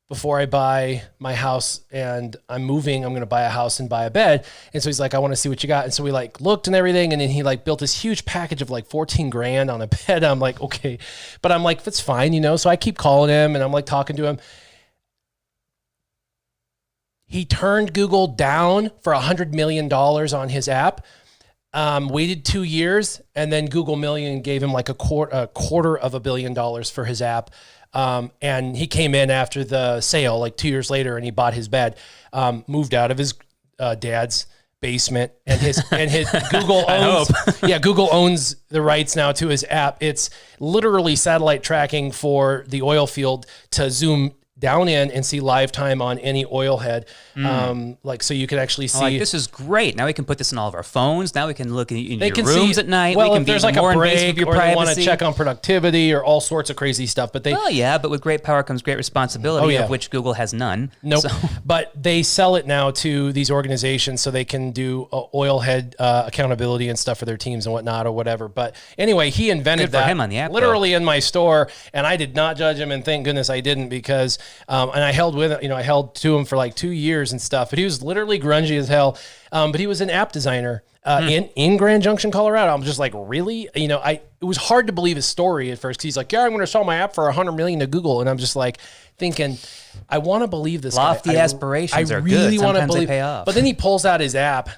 before I buy my house, and I'm moving. I'm going to buy a house and buy a bed. And so he's like, I want to see what you got. And so we like looked and everything. And then he like built this huge package of like 14 grand on a bed. I'm like, okay, but I'm like, that's fine. So I keep calling him and I'm like talking to him. He turned Google down for $100 million on his app, waited 2 years, and then Google Million gave him like a quarter of $1 billion for his app. And he came in after the sale, like 2 years later, and he bought his bed, moved out of his dad's basement, and his Google owns. Yeah, Google owns the rights now to his app. It's literally satellite tracking for the oil field to zoom down in and see live time on any oil head. Like, so you can actually see. Like, this is great. Now we can put this in all of our phones. Now we can look in your can rooms see, at night. Well, we can if there's like a more invasive break of your or they want to privacy. check on productivity or all sorts of crazy stuff. But Well, yeah, but with great power comes great responsibility, of which Google has none. Nope. So. But they sell it now to these organizations so they can do oil head accountability and stuff for their teams and whatnot or whatever. But anyway, he invented Good for that him on the app, literally in my store, and I did not judge him, and thank goodness I didn't, because and I held with it, I held to him for like 2 years and stuff. But he was literally grungy as hell. But he was an app designer in Grand Junction, Colorado. I'm just like, really? It was hard to believe his story at first, because he's like, yeah, I'm going to sell my app for $100 million to Google. And I'm just like thinking, I want to believe this Lofty guy. aspirations I are really good. want to Sometimes believe. they pay off. But then he pulls out his app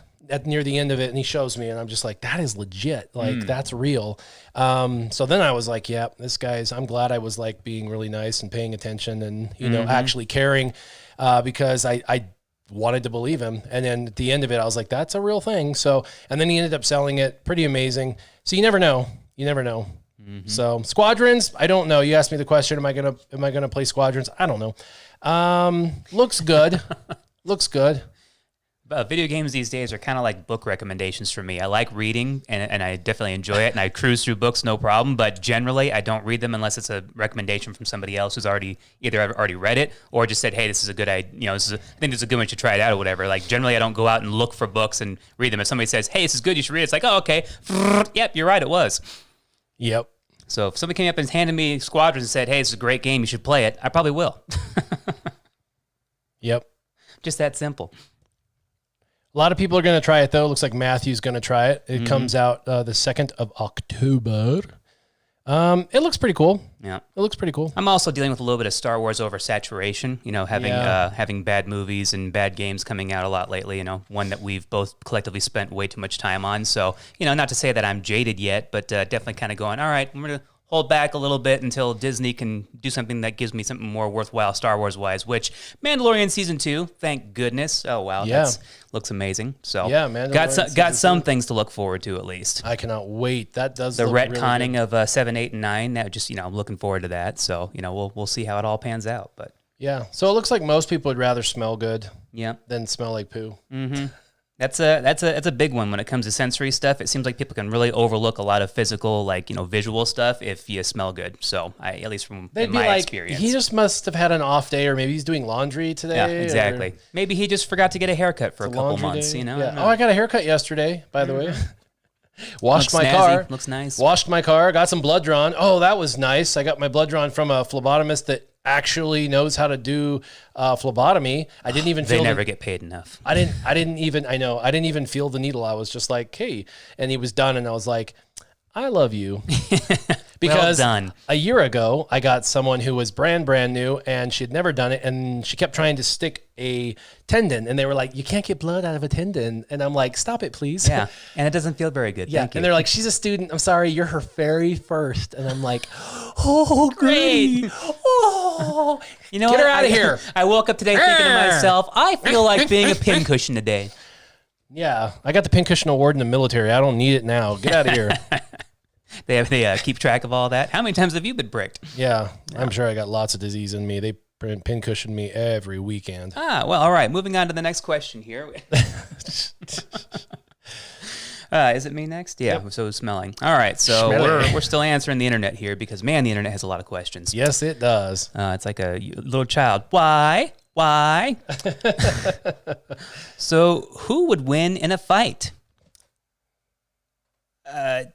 near the end of it and he shows me, and I'm just like, that is legit. Like, that's real. So then I was like, yeah, this guy's, I'm glad I was like being really nice and paying attention and, actually caring, because I wanted to believe him. And then at the end of it, I was like, that's a real thing. So, and then he ended up selling it. Pretty amazing. So you never know. So Squadrons, I don't know. You asked me the question, am I gonna play Squadrons? I don't know. Looks good. Looks good. Video games these days are kind of like book recommendations for me. I like reading, and I definitely enjoy it, and I cruise through books, no problem. But generally, I don't read them unless it's a recommendation from somebody else who's either already read it or just said, "Hey, this is a good idea. I think this is a good one. You should try it out or whatever." Like, generally, I don't go out and look for books and read them. If somebody says, "Hey, this is good, you should read it," it's like, "Oh, okay, yep, you're right, it was." Yep. So if somebody came up and handed me Squadrons and said, "Hey, this is a great game, you should play it," I probably will. Yep. Just that simple. A lot of people are going to try it, though. Looks like Matthew's going to try it. It comes out the 2nd of October. It looks pretty cool. Yeah. It looks pretty cool. I'm also dealing with a little bit of Star Wars oversaturation, having bad movies and bad games coming out a lot lately, one that we've both collectively spent way too much time on. So, not to say that I'm jaded yet, but definitely kind of going, all right, I'm going to hold back a little bit until Disney can do something that gives me something more worthwhile Star Wars-wise, which Mandalorian Season 2, thank goodness. Oh, wow. Yeah. That looks amazing. So yeah, Mandalorian got some things to look forward to at least. I cannot wait. That does the look retconning really of 7, 8, and 9. That just, I'm looking forward to that. So, we'll see how it all pans out. But yeah. So it looks like most people would rather smell good than smell like poo. Mm-hmm. That's a big one when it comes to sensory stuff. It seems like people can really overlook a lot of physical, visual stuff if you smell good. So at least from my experience, he just must have had an off day, or maybe he's doing laundry today. Yeah, exactly. Maybe he just forgot to get a haircut for a couple months. Day. Yeah. Oh, I got a haircut yesterday, by the way. Washed my snazzy. car. Looks nice. Washed my car. Got some blood drawn. Oh, that was nice. I got my blood drawn from a phlebotomist that actually knows how to do phlebotomy. I didn't even feel they never get paid enough. I didn't even feel the needle. I was just like, hey, and he was done, and I was like, I love you. Because well done. a year ago, I got someone who was brand new and she had never done it. And she kept trying to stick a tendon. And they were like, you can't get blood out of a tendon. And I'm like, stop it, please. Yeah. And it doesn't feel very good. Yeah. Thank you. And they're like, she's a student. I'm sorry. You're her very first. And I'm like, oh, great. Oh, you know get what? her out of here. I woke up today thinking to myself, I feel like being a pincushion today. Yeah. I got the pincushion award in the military. I don't need it now. Get out of here. They keep track of all that. How many times have you been pricked? Yeah. I'm sure I got lots of disease in me. They pincushion me every weekend. Well, all right. Moving on to the next question here. Is it me next? Yeah, yep. So smelling. All right, so we're still answering the internet here because, man, the internet has a lot of questions. Yes, it does. It's like a little child. Why? So who would win in a fight? We're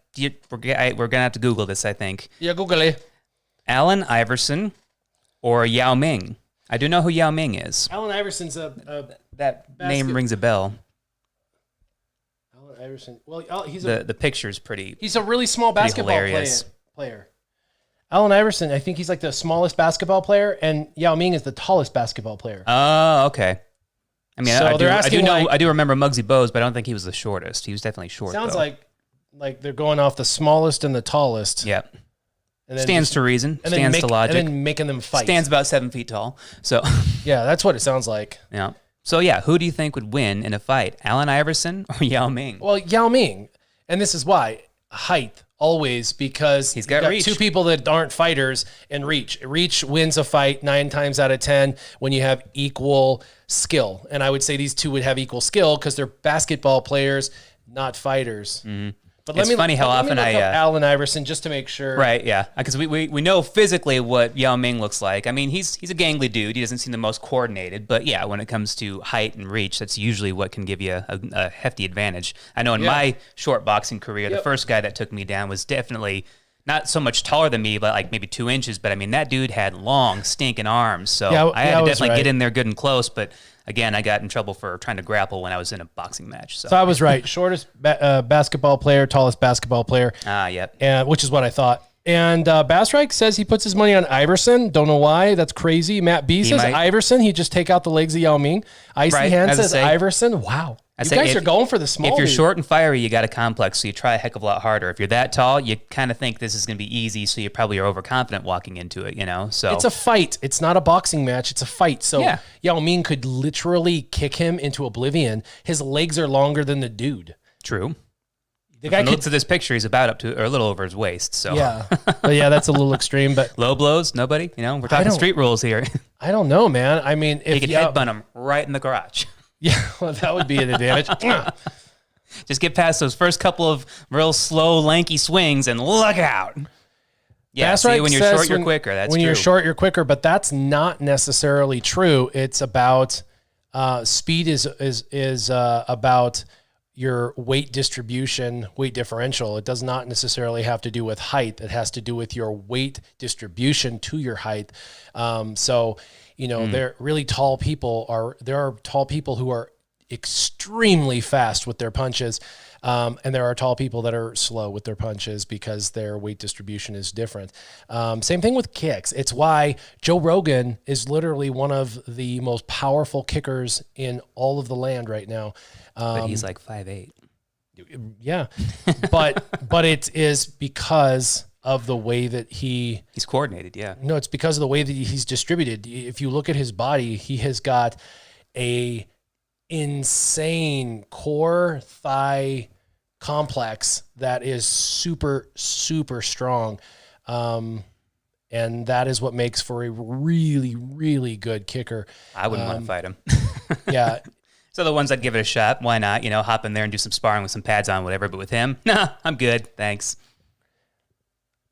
going to have to Google this, I think. Yeah, Google it. Allen Iverson or Yao Ming? I do know who Yao Ming is. Allen Iverson's that name rings a bell. Allen Iverson. Well, the picture's pretty. He's a really small basketball player. Allen Iverson, I think he's like the smallest basketball player, and Yao Ming is the tallest basketball player. Oh, okay. I mean, so I do remember Muggsy Bogues, but I don't think he was the shortest. He was definitely short. Sounds like they're going off the smallest and the tallest. Yep. And stands to reason. Stands to logic. And then making them fight. Stands about 7 feet tall. So yeah, that's what it sounds like. Yeah. So yeah, who do you think would win in a fight? Allen Iverson or Yao Ming? Well, Yao Ming, and this is why height always, because he's got reach. Two people that aren't fighters and reach. Reach wins a fight 9 times out of 10 when you have equal skill. And I would say these two would have equal skill because they're basketball players, not fighters. Mm-hmm. But it's funny how often I Allen Iverson just to make sure. Right, yeah, because we know physically what Yao Ming looks like. I mean, he's a gangly dude. He doesn't seem the most coordinated, but yeah, when it comes to height and reach, that's usually what can give you a hefty advantage. I know in my short boxing career, the first guy that took me down was definitely not so much taller than me, but like maybe 2 inches. But I mean, that dude had long, stinking arms, so I had to definitely get in there good and close. But again, I got in trouble for trying to grapple when I was in a boxing match. So I was right. Shortest basketball player, tallest basketball player. Yep. Which is what I thought. And Bastrike says he puts his money on Iverson. Don't know why. That's crazy. Matt B says Iverson. He'd just take out the legs of Yao Ming. Icy Hand says Iverson. Wow. You guys are going for the small If you're dude. short and fiery, you got a complex, so you try a heck of a lot harder. If you're that tall, you kind of think this is going to be easy, so you probably are overconfident walking into it, you know? So it's a fight. It's not a boxing match. It's a fight. So Yao Ming could literally kick him into oblivion. His legs are longer than the dude. True. The guy to this picture, he's about up to or a little over his waist. So yeah, but yeah, that's a little extreme. But low blows, nobody. You know, we're talking street rules here. I don't know, man. I mean, if you could headbutt him right in the garage. Yeah, well, that would be an advantage. Just get past those first couple of real slow, lanky swings and look out. Yeah, see, when you're short, you're quicker. That's when true. You're short, you're quicker, but that's not necessarily true. It's about speed is about your weight distribution, weight differential. It does not necessarily have to do with height. It has to do with your weight distribution to your height. So, you know, there are tall people who are extremely fast with their punches. And there are tall people that are slow with their punches because their weight distribution is different. Same thing with kicks. It's why Joe Rogan is literally one of the most powerful kickers in all of the land right now. But he's like 5'8". Yeah. but it is because of the way that he's coordinated. Yeah. No, it's because of the way that he's distributed. If you look at his body, he has got a insane core thigh complex that is super, super strong. And that is what makes for a really, really good kicker. I wouldn't want to fight him. Yeah. So the ones that give it a shot, why not? You know, hop in there and do some sparring with some pads on, whatever. But with him, nah, I'm good. Thanks.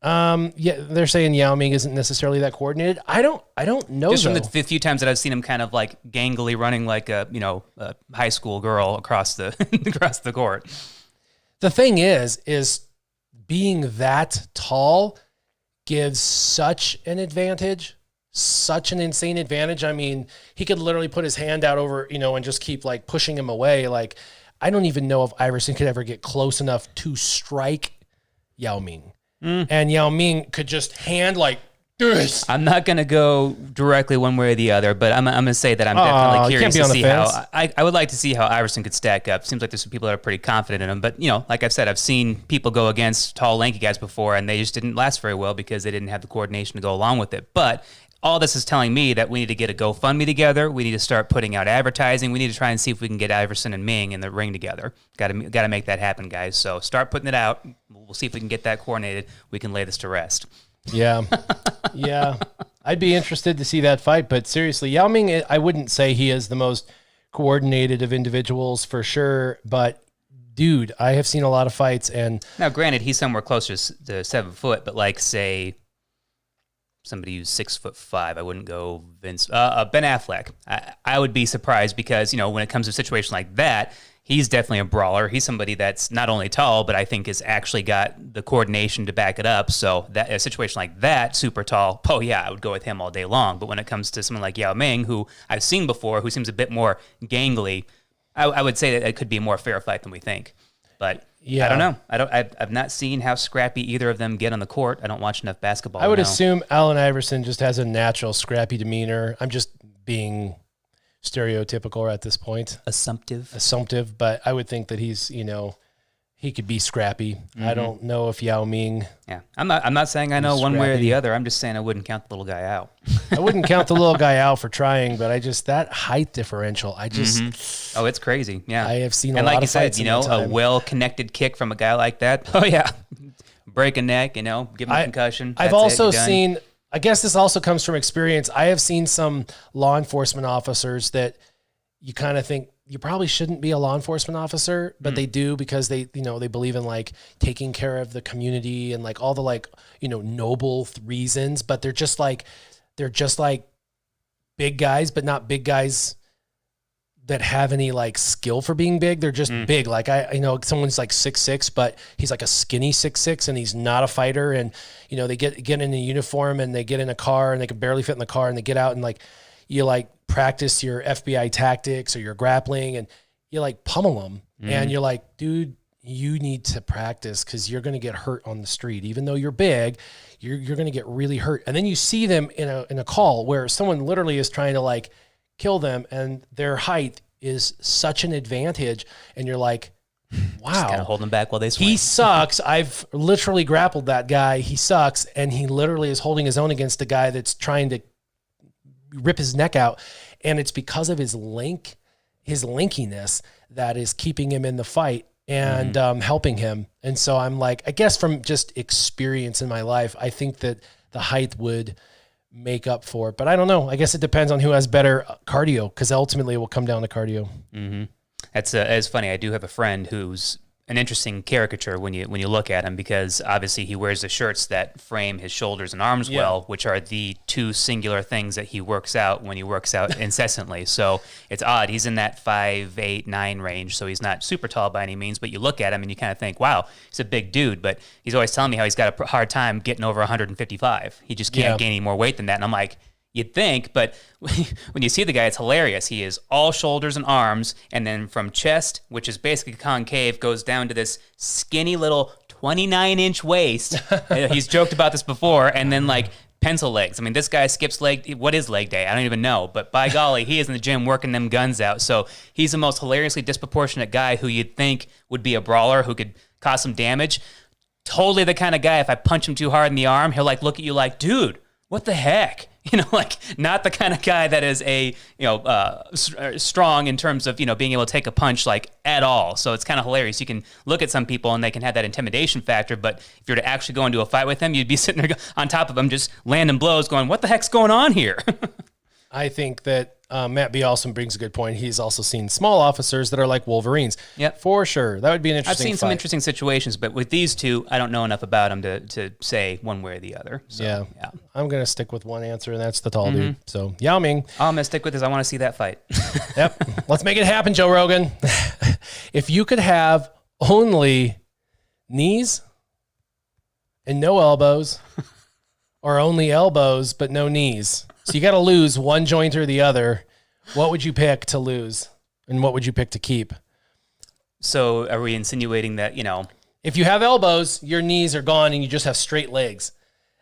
Yeah, they're saying Yao Ming isn't necessarily that coordinated. I don't know. Just from the few times that I've seen him kind of like gangly running like a high school girl across the court. The thing is being that tall gives such an advantage, such an insane advantage. I mean, he could literally put his hand out over, and just keep like pushing him away. Like, I don't even know if Iverson could ever get close enough to strike Yao Ming. And Yao Ming could just hand like this. I'm not going to go directly one way or the other, but I'm going to say that I'm definitely curious to see how I would like to see how Iverson could stack up. Seems like there's some people that are pretty confident in him, but like I've said, I've seen people go against tall, lanky guys before, and they just didn't last very well because they didn't have the coordination to go along with it. But all this is telling me that we need to get a GoFundMe together. We need to start putting out advertising. We need to try and see if we can get Iverson and Ming in the ring together. Got to make that happen, guys. So start putting it out. We'll see if we can get that coordinated. We can lay this to rest. Yeah. Yeah. I'd be interested to see that fight, but seriously, Yao Ming, I wouldn't say he is the most coordinated of individuals for sure, but dude, I have seen a lot of fights. And now granted, he's somewhere closer to 7 foot, but like say somebody who's 6'5", I wouldn't go Ben Affleck. I would be surprised because, when it comes to a situation like that, he's definitely a brawler. He's somebody that's not only tall, but I think has actually got the coordination to back it up. So that a situation like that, super tall, oh yeah, I would go with him all day long. But when it comes to someone like Yao Ming, who I've seen before, who seems a bit more gangly, I would say that it could be a more fair fight than we think. But yeah. I don't know. I've not seen how scrappy either of them get on the court. I don't watch enough basketball. I would assume Allen Iverson just has a natural scrappy demeanor. I'm just being stereotypical at this point. Assumptive, but I would think that he's, he could be scrappy. I don't know if Yao Ming. Yeah, I'm not saying I know one way or the other. I'm just saying I wouldn't count the little guy out. I wouldn't count the little guy out for trying, but that height differential, oh, it's crazy. Yeah, I have seen a and lot like of fights. And like you said, a well-connected kick from a guy like that. Oh yeah, break a neck. Give him a concussion. I've also seen. I guess this also comes from experience. I have seen some law enforcement officers that you kind of think you probably shouldn't be a law enforcement officer, but they do because they believe in like taking care of the community and like all the noble reasons, but they're just like big guys, but not big guys that have any like skill for being big. They're just big. Like someone's like 6'6", but he's like a skinny 6'6", and he's not a fighter. And, they get in a uniform and they get in a car and they can barely fit in the car and they get out and like, you like practice your FBI tactics or your grappling and you like pummel them. And you're like, dude, you need to practice because you're going to get hurt on the street. Even though you're big, you're going to get really hurt. And then you see them in a call where someone literally is trying to like kill them and their height is such an advantage. And you're like, wow. Just kind of holding them back while they swing. He sucks. I've literally grappled that guy. He sucks. And he literally is holding his own against a guy that's trying to rip his neck out. And it's because of his linkiness that is keeping him in the fight and helping him. And so I'm like, I guess from just experience in my life, I think that the height would make up for it. But I don't know. I guess it depends on who has better cardio because ultimately it will come down to cardio. It's funny. I do have a friend who's an interesting caricature when you look at him because obviously he wears the shirts that frame his shoulders and arms well, which are the two singular things that he works out when he works out incessantly. So it's odd. He's in that 5'8", 9 range, so he's not super tall by any means, but you look at him and you kind of think, wow, he's a big dude, but he's always telling me how he's got a hard time getting over 155. He just can't gain any more weight than that. And I'm like, you'd think, but when you see the guy, it's hilarious. He is all shoulders and arms, and then from chest, which is basically concave, goes down to this skinny little 29-inch waist. He's joked about this before, and then like pencil legs. I mean, this guy skips leg. What is leg day? I don't even know, but by golly, he is in the gym working them guns out. So he's the most hilariously disproportionate guy who you'd think would be a brawler who could cause some damage. Totally the kind of guy, if I punch him too hard in the arm, he'll like look at you like, dude, what the heck? Like not the kind of guy that is strong in terms of, being able to take a punch like at all. So it's kind of hilarious. You can look at some people and they can have that intimidation factor, but if you're to actually go into a fight with them, you'd be sitting there on top of them, just landing blows going, what the heck's going on here? I think that Matt B. also brings a good point. He's also seen small officers that are like Wolverines. Yep. For sure. That would be an interesting I've seen some interesting situations, but with these two, I don't know enough about them to say one way or the other. So, yeah. I'm going to stick with one answer, and that's the tall dude. So, Yao Ming. All I'm going to stick with is I want to see that fight. Yep. Let's make it happen, Joe Rogan. If you could have only knees and no elbows, or only elbows but no knees, so you got to lose one joint or the other, what would you pick to lose? And what would you pick to keep? So are we insinuating that, If you have elbows, your knees are gone and you just have straight legs.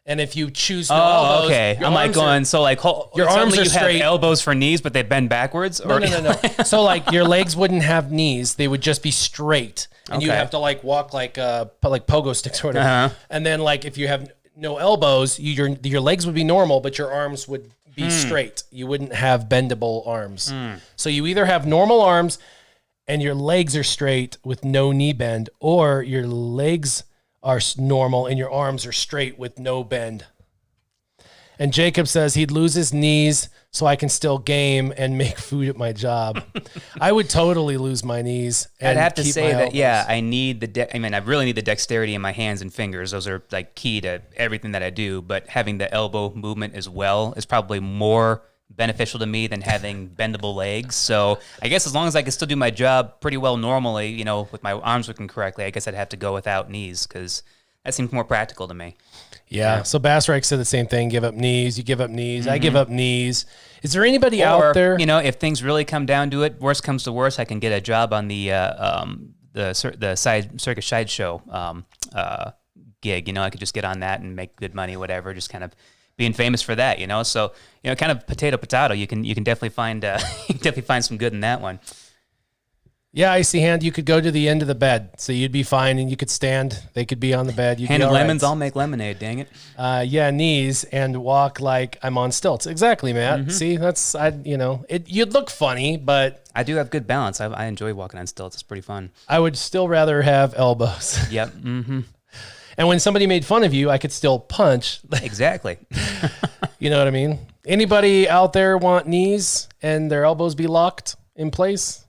And if you choose no elbows, okay. I'm like going, so like your arms are you straight. have elbows for knees, but they bend backwards? Or? No. So like your legs wouldn't have knees. They would just be straight. And you Okay. have to like walk like pogo sticks or whatever. Uh-huh. And then like if you have no elbows, your legs would be normal, but your arms would be straight. You wouldn't have bendable arms. So you either have normal arms and your legs are straight with no knee bend, or your legs are normal and your arms are straight with no bend. And Jacob says he'd lose his knees so I can still game and make food at my job. I would totally lose my knees. And I'd have to keep say my that, elbows. I need I really need the dexterity in my hands and fingers. Those are like key to everything that I do. But having the elbow movement as well is probably more beneficial to me than having bendable legs. So I guess as long as I can still do my job pretty well normally, you know, with my arms working correctly, I guess I'd have to go without knees because that seems more practical to me. Yeah. So Bassreich said the same thing. Give up knees. You give up knees. I give up knees. Is there anybody out there? You know, if things really come down to it, worst comes to worst, I can get a job on the circus sideshow gig. You know, I could just get on that and make good money, whatever. Just kind of being famous for that. You know, so you know, kind of potato. You can definitely find some good in that one. Yeah, icy hand. You could go to the end of the bed, so you'd be fine, and you could stand. They could be on the bed. You'd Hand be of all lemons, right. I'll make lemonade. Dang it. Yeah, knees and walk like I'm on stilts. Exactly, Matt. See, you'd look funny, but I do have good balance. I enjoy walking on stilts. It's pretty fun. I would still rather have elbows. Yep. Mm-hmm. And when somebody made fun of you, I could still punch. Exactly. You know what I mean? Anybody out there want knees and their elbows be locked in place?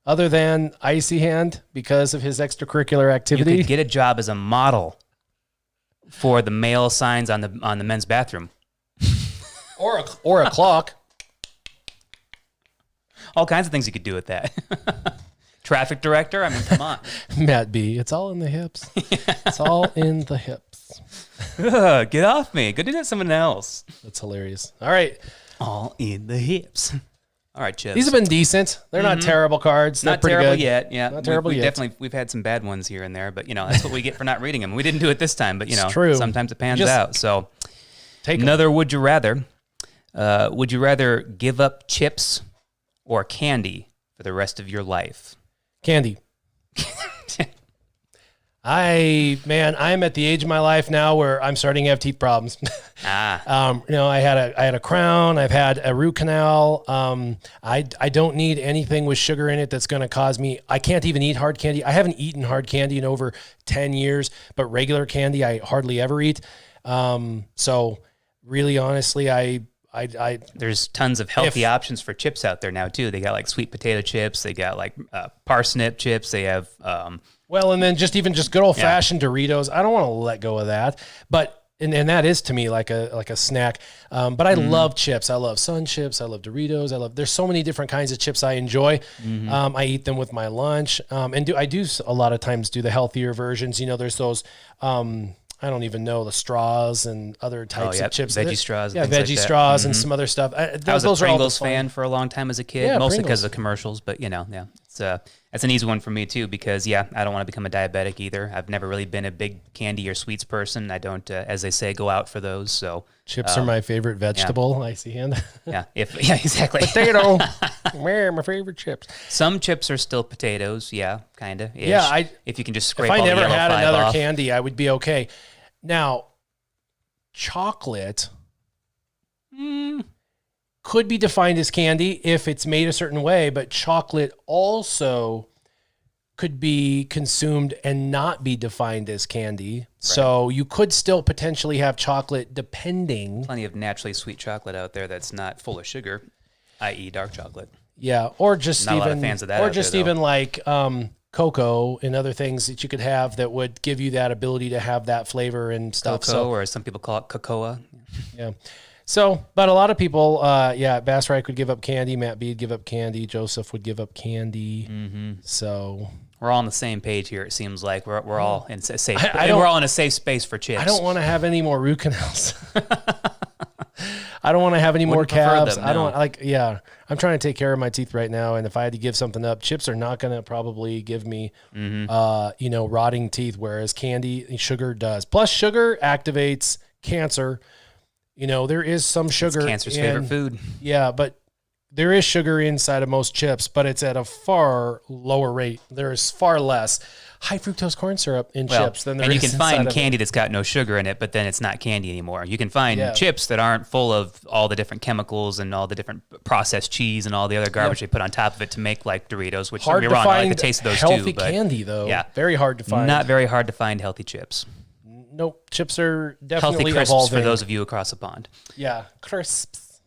Other than icy hand because of his extracurricular You activity? could get a job as a model for the male signs on the men's bathroom. or a clock. All kinds of things you could do with that. Traffic director. I mean, come on. Matt B. It's all in the hips. It's all in the hips. Ugh, get off me. Go do that to someone else. That's hilarious. All right. All in the hips. All right, Chips. These have been decent. They're not terrible cards. They're not pretty terrible good. yet. Yeah, Not terrible we've yet. We've had some bad ones here and there, but you know that's what we get for not reading them. We didn't do it this time, but you know, true. sometimes it pans Just out. So, Take 'em. another would you rather? Would you rather give up chips or candy for the rest of your life? Candy. I'm at the age of my life now where I'm starting to have teeth problems. I had a crown. I've had a root canal. I don't need anything with sugar in it that's going to cause me. I can't even eat hard candy. I haven't eaten hard candy in over 10 years, but regular candy I hardly ever eat. So really, honestly, There's tons of healthy options for chips out there now too. They got like sweet potato chips. They got like parsnip chips. They have and then just good old fashioned Doritos. I don't want to let go of that, but. And that is to me like a snack. But I love chips. I love Sun chips. I love Doritos. There's so many different kinds of chips I enjoy. I eat them with my lunch. And I do a lot of times do the healthier versions. You know, there's those, I don't even know, the straws and other types of chips. veggie straws. Yeah, and things veggie like that. straws and some other stuff. I was a Pringles fan for a long time as a kid, Yeah, mostly Pringles. because of commercials. But you know, that's an easy one for me too because I don't want to become a diabetic either. I've never really been a big candy or sweets person. I don't, as they say, go out for those. So chips are my favorite vegetable. Icy hand. exactly. Potato. My favorite chips. Some chips are still potatoes. Yeah, kind of. Yeah, if you can just scrape If I all the never yellow had five another off. candy, I would be okay. Now, chocolate could be defined as candy if it's made a certain way, but chocolate also could be consumed and not be defined as candy. Right. So you could still potentially have chocolate depending. Plenty of naturally sweet chocolate out there that's not full of sugar, i.e. dark chocolate. Yeah, or just not even a lot of fans of that or out just there, even like cocoa and other things that you could have that would give you that ability to have that flavor and stuff. Cocoa, or as some people call it, cocoa. Yeah. So, but a lot of people, Bass Reich would give up candy. Matt B would give up candy. Joseph would give up candy. Mm-hmm. So we're all on the same page here. It seems like we're all in safe. We're all in a safe space for chips. I don't want to have any more root canals. I don't want to have any more Wouldn't prefer calves. them, I don't no. like. Yeah, I'm trying to take care of my teeth right now, and if I had to give something up, chips are not going to probably give me, rotting teeth. Whereas candy and sugar does. Plus, sugar activates cancer. There is some sugar. It's cancer's favorite food. Yeah, but there is sugar inside of most chips, but it's at a far lower rate. There is far less high fructose corn syrup in chips than there is and you can inside find of candy that's got no sugar in it, but then it's not candy anymore. You can find chips that aren't full of all the different chemicals and all the different processed cheese and all the other garbage they put on top of it to make like Doritos, which don't Hard get to me wrong, I find like the taste of those healthy too. But candy, though. Yeah. Very hard to find. not very hard to find healthy chips. Nope. Chips are Healthy definitely crisps evolving. for those of you across the pond. Yeah, crisps.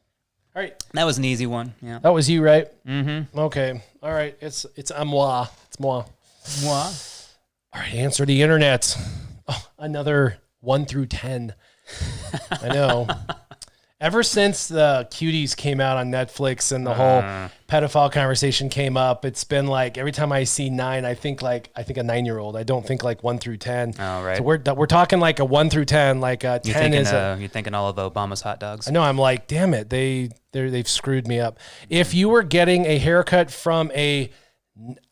All right. That was an easy one. Yeah. That was you, right? Mm-hmm. Okay. All right. It's moi. It's moi. What? All right. Answer the internet. Oh, another 1 through 10. I know. Ever since the Cuties came out on Netflix and the whole pedophile conversation came up, it's been like every time I see 9, I think a 9-year-old. I don't think like 1 through 10. Oh, right. So we're talking like a 1 through 10. Like a 10 is you're thinking all of Obama's hot dogs. I know. I'm like, damn it. They've screwed me up. If you were getting a haircut from a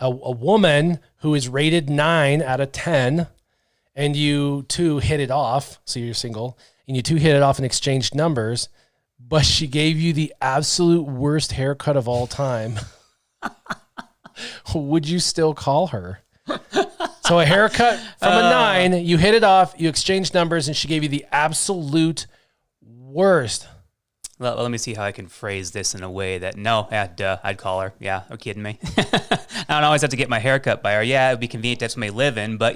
woman who is rated 9 out of 10, and you two hit it off, so you're single, and you two hit it off and exchanged numbers, but she gave you the absolute worst haircut of all time, would you still call her? So a haircut from a 9, you hit it off, you exchanged numbers, and she gave you the absolute worst. Well, let me see how I can phrase this in a way that, duh, I'd call her. Yeah, are you kidding me? I don't always have to get my haircut by her. Yeah, it would be convenient to have somebody live in, but,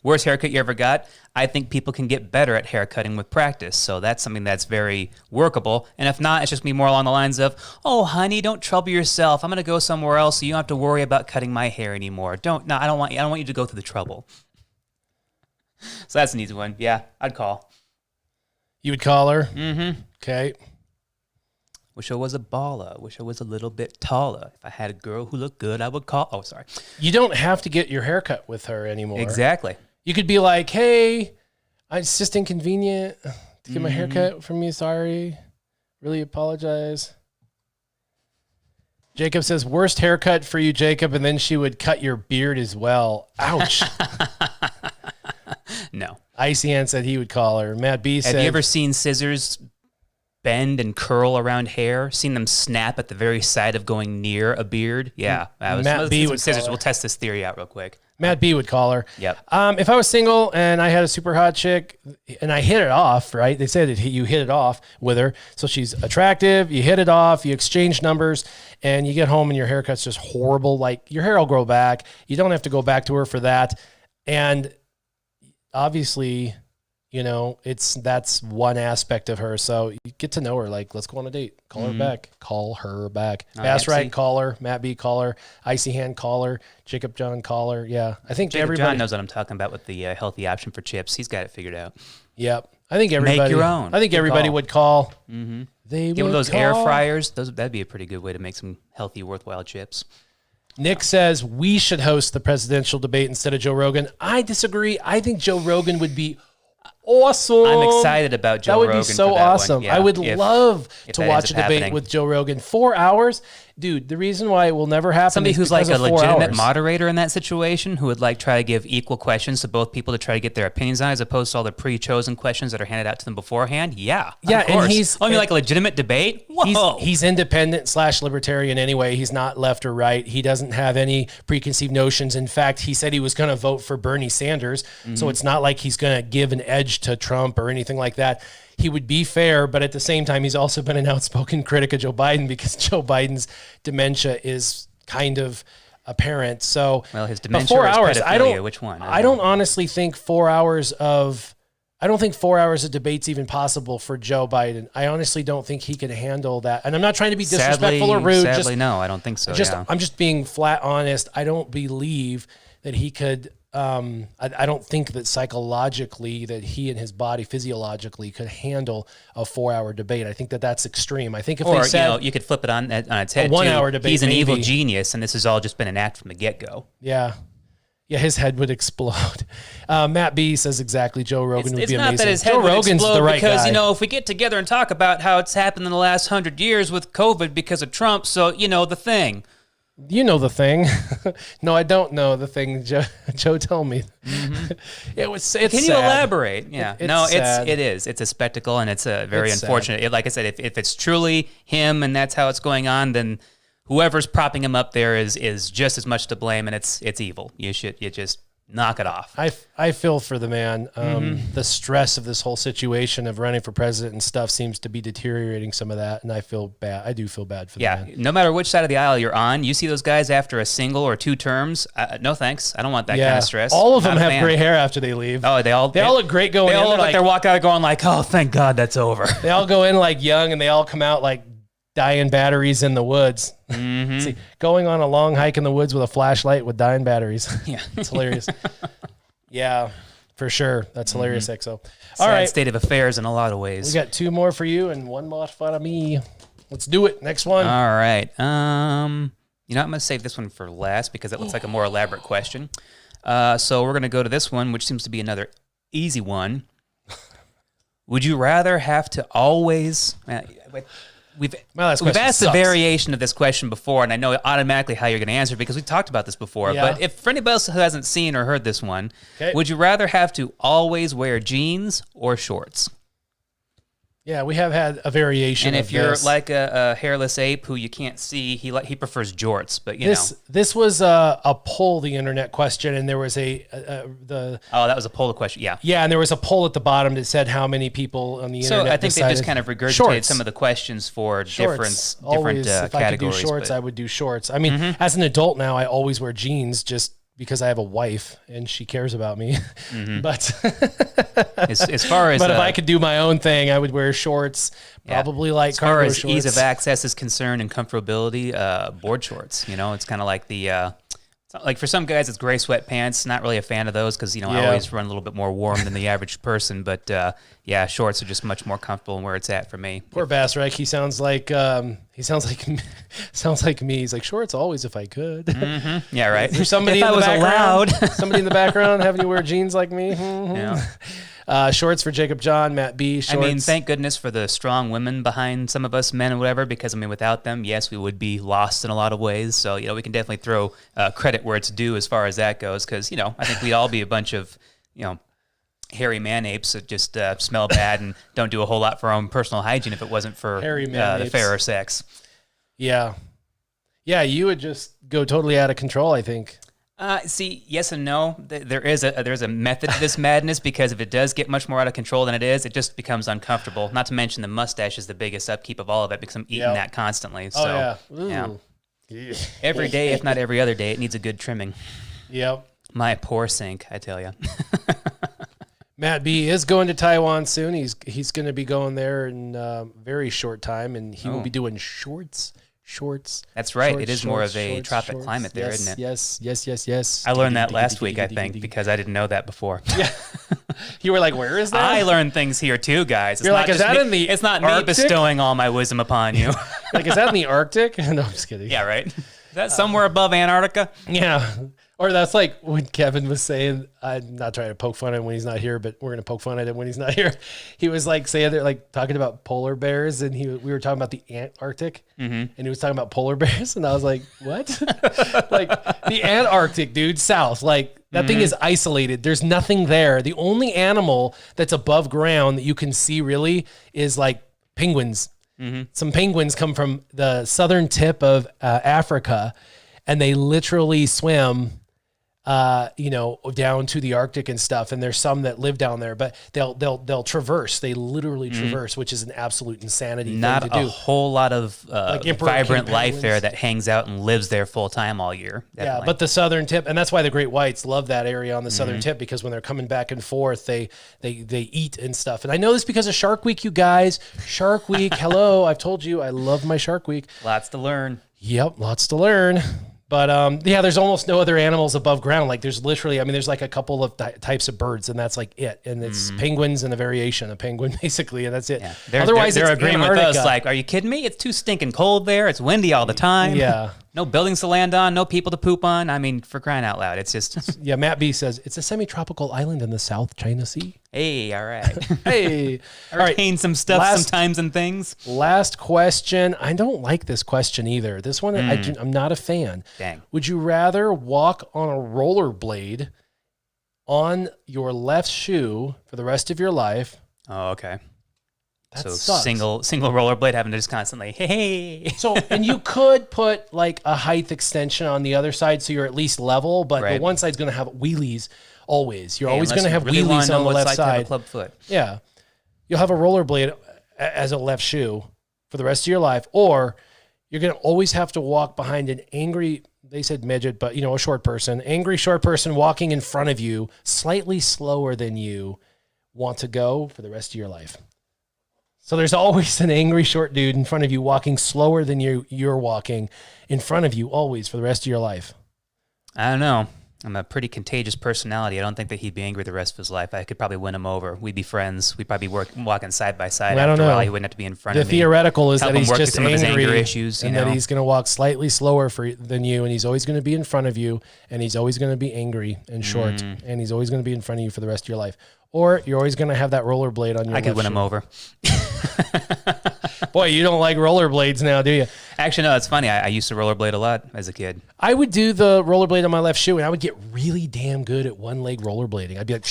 worst haircut you ever got. I think people can get better at haircutting with practice, so that's something that's very workable. And if not, it's just me more along the lines of, oh, honey, don't trouble yourself. I'm going to go somewhere else so you don't have to worry about cutting my hair anymore. I don't want you to go through the trouble. So that's an easy one. Yeah, I'd call. You would call her? Mm-hmm. Okay. Wish I was a baller. Wish I was a little bit taller. If I had a girl who looked good, I would call. Oh, sorry. You don't have to get your haircut with her anymore. Exactly. You could be like, hey, it's just inconvenient to get my haircut from you. Sorry. Really apologize. Jacob says, worst haircut for you, Jacob. And then she would cut your beard as well. Ouch. No. Icy Hand said he would call her. Matt B said, Have you ever seen scissors bend and curl around hair? Seen them snap at the very side of going near a beard? Yeah. Matt B would scissors. call her. We'll test this theory out real quick. Matt B would call her. Yep. If I was single and I had a super hot chick and I hit it off, right? They said that you hit it off with her. So she's attractive. You hit it off. You exchange numbers and you get home and your haircut's just horrible. Like your hair will grow back. You don't have to go back to her for that. And obviously, that's one aspect of her. So you get to know her. Like, let's go on a date. Call her back. Call her back. Bass Right, call her. Matt B, call her. Icy Hand, call her. Jacob John, call her. Yeah, I think Jacob everybody John knows what I'm talking about with the healthy option for chips. He's got it figured out. Yep, I think everybody. Make your own. I think Good everybody call. would call. Mm-hmm. They Give would those call. air fryers. That'd be a pretty good way to make some healthy, worthwhile chips. Nick says we should host the presidential debate instead of Joe Rogan. I disagree. I think Joe Rogan would be awesome. I'm excited about Joe Rogan. That would be so for that awesome. One. Yeah, I would love if to that watch a ends up debate happening. with Joe Rogan. 4 hours. Dude, the reason why it will never happen Somebody is who's like because a of 4 legitimate hours. moderator in that situation who would like try to give equal questions to both people to try to get their opinions on, as opposed to all the pre-chosen questions that are handed out to them beforehand. Yeah, Yeah, of course. and he's like a legitimate debate. Whoa, He's independent / libertarian anyway. He's not left or right. He doesn't have any preconceived notions. In fact, he said he was going to vote for Bernie Sanders. So it's not like he's going to give an edge to Trump or anything like that. He would be fair, but at the same time, he's also been an outspoken critic of Joe Biden because Joe Biden's dementia is kind of apparent. So, Well, his but dementia 4 or his hours. pedophilia, which one? I don't honestly think 4 hours of. I don't think 4 hours of debate's even possible for Joe Biden. I honestly don't think he could handle that. And I'm not trying to be disrespectful or rude. Sadly, no, I don't think so. I'm just being flat honest. I don't believe that he could. I don't think that psychologically that he and his body physiologically could handle a 4 hour debate. I think that that's extreme. I think if they said, you could flip it on its head. 1 too. hour debate, He's an evil maybe. genius, and this has all just been an act from the get go. yeah, Yeah, his head would explode. Matt B says exactly. Joe Rogan would be amazing. It's not that his head Joe would Rogan's explode the right because, guy. you know, if we get together and talk about how it's happened in the last 100 years with COVID because of Trump, so, you know, the thing. You know the thing. No, I don't know the thing. Joe told me. It's Can you sad. elaborate? Yeah. sad. It is. It's a spectacle, and it's a very It's unfortunate. Like I said, if it's truly him and that's how it's going on, then whoever's propping him up there is just as much to blame, and it's evil. You just knock it off. I feel for the man. The stress of this whole situation of running for president and stuff seems to be deteriorating some of that, and I feel bad. I do feel bad for the man. No matter which side of the aisle you're on, you see those guys after a single or 2 terms. No thanks. I don't want that kind of stress. All of Not them a have fan. gray hair after they leave. Oh, they all look great going They in. all look They're like they're walking out going like, oh, thank God that's over. They all go in like young, and they all come out like dying batteries in the woods. See, going on a long hike in the woods with a flashlight with dying batteries. Yeah. It's hilarious. Yeah, for sure. That's hilarious, EXO. Sad All right, state of affairs in a lot of ways. we got 2 more for you and 1 more for me. Let's do it. Next one. All right. You know, I'm going to save this one for last because it looks like a more elaborate question. So we're going to go to this one, which seems to be another easy one. Would you rather have to always... We've last question asked sucks. a variation of this question before, and I know automatically how you're going to answer it because we talked about this before. Yeah. But if for anybody else who hasn't seen or heard this one, Okay. would you rather have to always wear jeans or shorts? Yeah, we have had a variation And of if you're this. like a hairless ape who you can't see, he prefers jorts. But you know, This was a poll, the internet question, and there was that was a poll question. Yeah. and there was a poll at the bottom that said how many people on the So internet I think they just kind of regurgitated shorts. some of the questions for Shorts. different Always, if I could do categories. shorts, but- I would do shorts. I mean, as an adult now, I always wear jeans just because I have a wife and she cares about me. But as far as but if I could do my own thing, I would wear shorts, probably like as far cargo as shorts. ease of access is concerned and comfortability, board shorts. You know, it's kind of like like for some guys, it's gray sweatpants. Not really a fan of those because I Yeah. always run a little bit more warm than the average person. But yeah, shorts are just much more comfortable and where it's at for me. Poor Bassreich, he sounds like sounds like me. He's like shorts always if I could. Yeah, right. Is there somebody if in I the was background? allowed. Somebody in the background having you wear jeans like me? Yeah. Shorts for Jacob John, Matt B. Shorts. I mean, thank goodness for the strong women behind some of us men and whatever, because, I mean, without them, yes, we would be lost in a lot of ways. So, we can definitely throw credit where it's due as far as that goes, because, I think we'd all be a bunch of, hairy man-apes that just smell bad and don't do a whole lot for our own personal hygiene if it wasn't for Hairy the man-apes. fairer sex. Yeah. Yeah, you would just go totally out of control, I think. See, yes and no. There's a method to this madness because if it does get much more out of control than it is, it just becomes uncomfortable. Not to mention the mustache is the biggest upkeep of all of it because I'm eating that constantly. So, every day, if not every other day, it needs a good trimming. Yep. My poor sink, I tell you. Matt B is going to Taiwan soon. He's going to be going there in very short time, and he will be doing shorts. That's right. Shorts, it is more of a shorts, tropic shorts. climate there, Yes, isn't it? Yes. I learned that last week, I think, because I didn't know that before. Yeah. You were like, where is that? I learned things here too, guys. It's You're not like, is just that me, in the It's not me Arctic? bestowing all my wisdom upon you. Like, is that in the Arctic? No, I'm just kidding. Yeah, right. Is that somewhere above Antarctica? Yeah. Or that's like when Kevin was saying, I'm not trying to poke fun at him when he's not here, but we're going to poke fun at him when he's not here. He was like saying they're like talking about polar bears, and we were talking about the Antarctic, and he was talking about polar bears, and I was like, what? Like the Antarctic, dude, south. Like that thing is isolated. There's nothing there. The only animal that's above ground that you can see really is like penguins. Some penguins come from the southern tip of Africa, and they literally swim down to the Arctic and stuff. And there's some that live down there, but they'll traverse. They literally traverse, which is an absolute insanity Not thing to a do. whole lot of emperor vibrant king life penguins. there that hangs out and lives there full time all year. Yeah, Definitely. but the southern tip, and that's why the great whites love that area on the southern tip, because when they're coming back and forth, they eat and stuff. And I know this because of Shark Week, you guys. Shark Week, hello. I've told you I love my Shark Week. Lots to learn. Yep, lots to learn. But there's almost no other animals above ground. Like there's literally, there's like a couple of types of birds, and that's like it. And it's penguins and a variation of penguin, basically, and that's it. Yeah. Otherwise, they're it's agreeing Antarctica. with us. Like, are you kidding me? It's too stinking cold there. It's windy all the time. Yeah. No buildings to land on, no people to poop on. I mean, for crying out loud, it's just... Yeah, Matt B says, it's a semi-tropical island in the South China Sea. Hey, all right. Hey. I retain some stuff sometimes and things. Last question. I don't like this question either. This one, I'm not a fan. Dang. Would you rather walk on a rollerblade on your left shoe for the rest of your life? Oh, okay. That so sucks. single rollerblade having to just constantly, hey. So, and you could put like a height extension on the other side so you're at least level, but the one side's going to have wheelies always. You're always going to have wheelies on the left side. Club foot. Yeah. You'll have a rollerblade as a left shoe for the rest of your life, or you're going to always have to walk behind an angry, they said midget, but a short person, angry short person walking in front of you, slightly slower than you want to go for the rest of your life. So there's always an angry short dude in front of you walking slower than you're walking in front of you always for the rest of your life. I don't know. I'm a pretty contagious personality. I don't think that he'd be angry the rest of his life. I could probably win him over. We'd be friends. We'd probably be walking side by side. I don't After a while, know. he wouldn't have to be in front of me. The theoretical is Help that him he's work just through some of his angry anger issues, and that he's going to walk slightly slower than you, and he's always going to be in front of you, and he's always going to be angry and short, and he's always going to be in front of you for the rest of your life. Or you're always going to have that rollerblade on your I could win him over. Boy, you don't like rollerblades now, do you? Actually, no, it's funny. I used to rollerblade a lot as a kid. I would do the rollerblade on my left shoe, and I would get really damn good at one-leg rollerblading. I'd be like...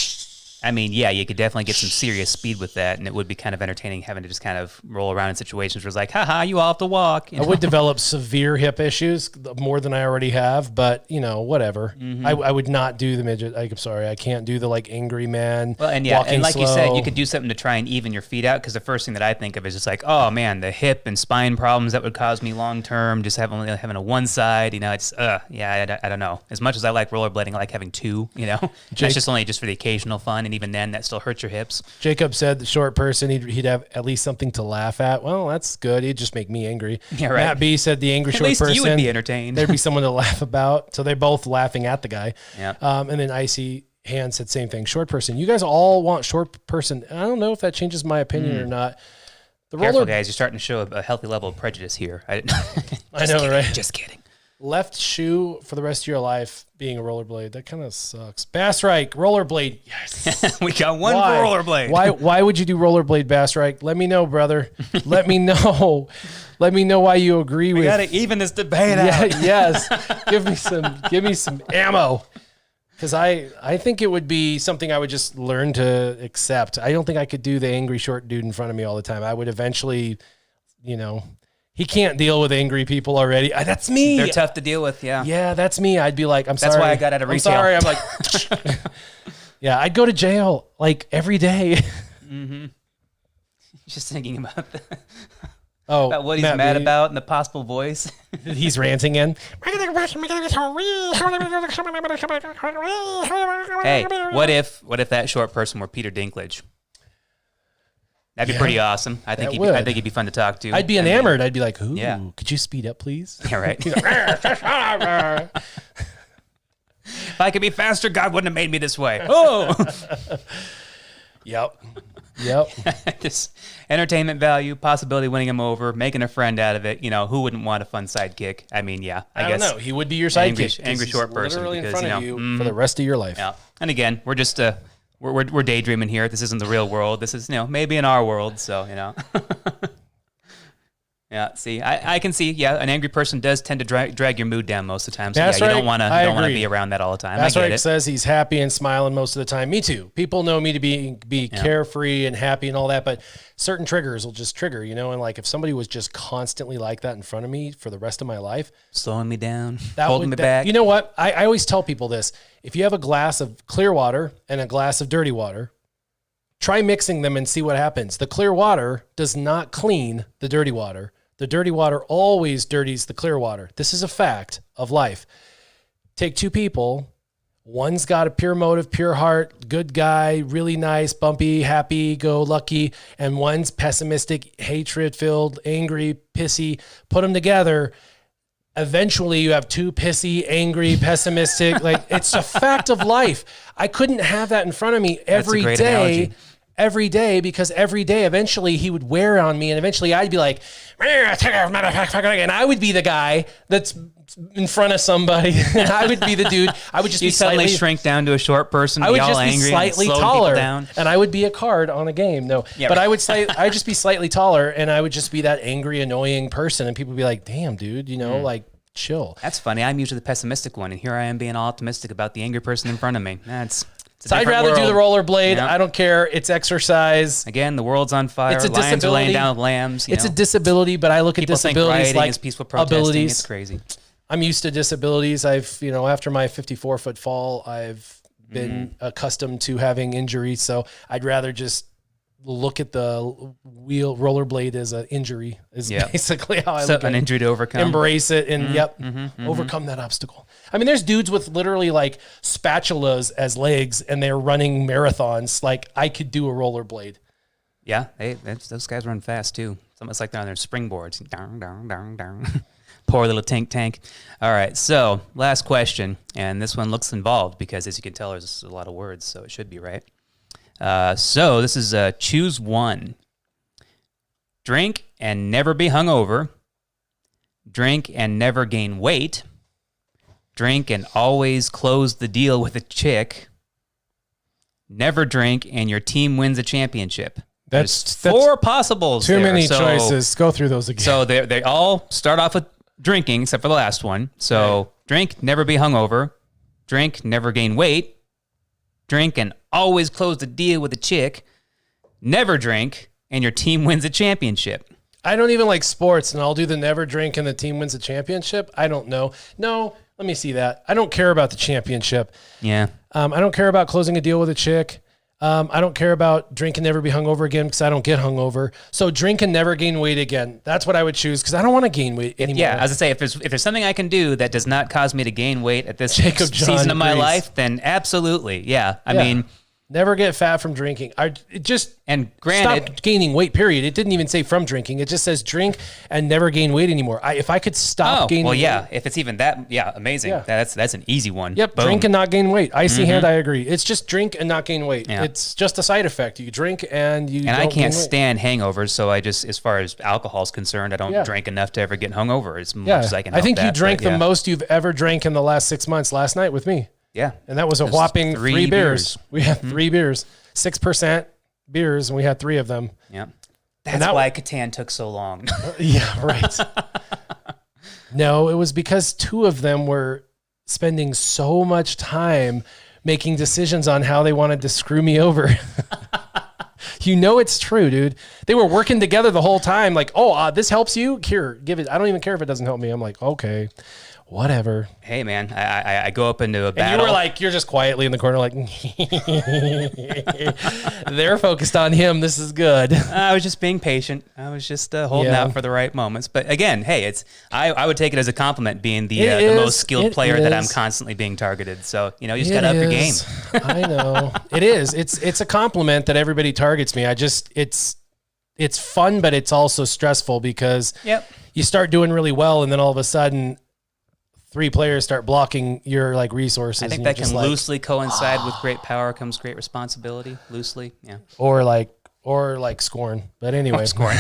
I mean, yeah, you could definitely get some serious speed with that, and it would be kind of entertaining having to just kind of roll around in situations where it's like, haha, you all have to walk. I would develop severe hip issues, more than I already have, but, whatever. I would not do the midget. I'm sorry, I can't do the, angry man. Well, and yeah, and like slow. you said, you could do something to try and even your feet out, because the first thing that I think of is just like, oh, man, the hip and spine problems that would cause me long-term, just having a one side, it's, yeah, I don't know. As much as I like rollerblading, I like having two, That's just only just for the occasional fun, and even then, that still hurts your hips. Jacob said the short person, he'd have at least something to laugh at. Well, that's good. He'd just make me angry. Yeah, right. Matt B said the angry At short least person. you would be entertained. There'd be someone to laugh about. So they're both laughing at the guy. Yeah. And then Icy Hand said same thing. Short person. You guys all want short person. I don't know if that changes my opinion or not. Careful, guys. You're starting to show a healthy level of prejudice here. I know, right? Just kidding. Left shoe for the rest of your life being a rollerblade. That kind of sucks. Bass Reich, rollerblade. Yes. We got one for rollerblade. Why would you do rollerblade, Bass Reich? Let me know, brother. Let me know. Let me know why you agree with. We got to even this debate out. Yes. Give me some ammo. Because I think it would be something I would just learn to accept. I don't think I could do the angry short dude in front of me all the time. I would eventually, he can't deal with angry people already. That's me. They're tough to deal with, yeah. Yeah, that's me. I'd be like, I'm sorry. That's why I got out of retail. I'm sorry. I'm like, yeah, I'd go to jail every day. Mm-hmm. Just thinking about that. Oh, about what he's mad about and the possible voice. He's ranting in. Hey, what if that short person were Peter Dinklage? That'd be pretty awesome. I think he'd be fun to talk to. I'd be enamored. I'd be like, ooh, could you speed up, please? Yeah, right. If I could be faster, God wouldn't have made me this way. Oh. Yep. Just entertainment value, possibility winning him over, making a friend out of it. Who wouldn't want a fun sidekick? I mean, yeah, I guess. don't know. He would be your sidekick. Angry short person. Literally in front of you for the rest of your life. Yeah. And again, we're just we're daydreaming here. This isn't the real world. This is maybe in our world. So Yeah, see, I can see. Yeah, an angry person does tend to drag your mood down most of the time. So That's you right. don't want to be around that all the time. That's I right. get it. Says he's happy and smiling most of the time. Me too. People know me to be carefree and happy and all that, but certain triggers will just trigger. And if somebody was just constantly like that in front of me for the rest of my life, slowing me down, holding me back. You know what? I always tell people this: if you have a glass of clear water and a glass of dirty water, try mixing them and see what happens. The clear water does not clean the dirty water. The dirty water always dirties the clear water. This is a fact of life. Take two people. One's got a pure motive, pure heart, good guy, really nice, bumpy, happy, go lucky. And one's pessimistic, hatred-filled, angry, pissy. Put them together. Eventually you have two pissy, angry, pessimistic. It's a fact of life. I couldn't have that in front of me every day. Analogy. every day, because every day eventually he would wear on me, and eventually I'd be like, and I would be the guy that's in front of somebody, and I would be the dude. I would just You be suddenly slightly shrink down to a short person. I would all just be angry slightly and slowing people taller, down. and I would be a card on a game. No, Yeah, but right. I'd just be slightly taller, and I would just be that angry, annoying person, and people would be like, "Damn, dude, like chill." That's funny. I'm usually the pessimistic one, and here I am being all optimistic about the angry person in front of me. It's a So I'd different rather do the world. rollerblade. Yeah. I don't care. It's exercise. Again, the world's on fire. It's a Lions are laying disability. down with lambs. It's a disability, but I look at People think disabilities rioting like is peaceful protesting. abilities. It's crazy. I'm used to disabilities. I've, after my 54-foot fall, I've been accustomed to having injuries. So I'd rather just look at the rollerblade as an injury is basically how I look at An it. injury to overcome. Embrace it and overcome that obstacle. I mean, there's dudes with literally like spatulas as legs and they're running marathons. Like I could do a rollerblade. Yeah, those guys run fast too. It's almost like they're on their springboards. Down, down, down, down. Poor little tank. All right, so last question, and this one looks involved because, as you can tell, there's a lot of words, so it should be right. So this is choose one. Drink and never be hungover. Drink and never gain weight. Drink and always close the deal with a chick. Never drink and your team wins a championship. That's four possibles. Too there. many So- choices. Go through those again. So they all start off with drinking, except for the last one. So drink, never be hungover. Drink, never gain weight. Drink and always close the deal with a chick. Never drink and your team wins a championship. I don't even like sports, and I'll do the never drink and the team wins a championship. I don't know. No, let me see that. I don't care about the championship. Yeah. I don't care about closing a deal with a chick. I don't care about drink and never be hungover again because I don't get hungover. So drink and never gain weight again. That's what I would choose because I don't want to gain weight anymore. Yeah, as I say, if there's something I can do that does not cause me to gain weight at this Jacob John season of my agrees. life, then absolutely, yeah. I mean, never get fat from drinking. and granted, Stop gaining weight, period. It didn't even say from drinking. It just says drink and never gain weight anymore. If I could stop gaining weight. if it's even that, amazing. Yeah. That's an easy one. Yep, Boom. drink and not gain weight. Icy hand, I agree. It's just drink and not gain weight. Yeah. It's just a side effect. You drink and you And don't I gain can't weight. stand hangovers, so I just, as far as alcohol is concerned, I don't drink enough to ever get hungover as much as I can. I think you help that, drank but the most you've ever drank in the last 6 months last night with me. Yeah. And that was a This is whopping 3 3 beers. beers. We had 3 beers, 6% beers, and we had 3 of them. Yeah. That's why Catan took so long. Yeah, right. No, it was because 2 of them were spending so much time making decisions on how they wanted to screw me over. It's true, dude. They were working together the whole time. Like, this helps you? Here, give it. I don't even care if it doesn't help me. I'm like, okay, whatever. Hey, man, I go up into a And battle. you were like, you're just quietly in the corner, like, they're focused on him. This is good. I was just being patient. I was just holding out for the right moments. But again, hey, I would take it as a compliment being the most skilled player that I'm constantly being targeted. So, you just got to up your game. I know. It is. It's a compliment that everybody targets me. It's fun, but it's also stressful because you start doing really well and then all of a sudden 3 players start blocking your resources. I think that can loosely coincide with great power comes great responsibility. Loosely, yeah. Or scorn. But anyway. Scorn.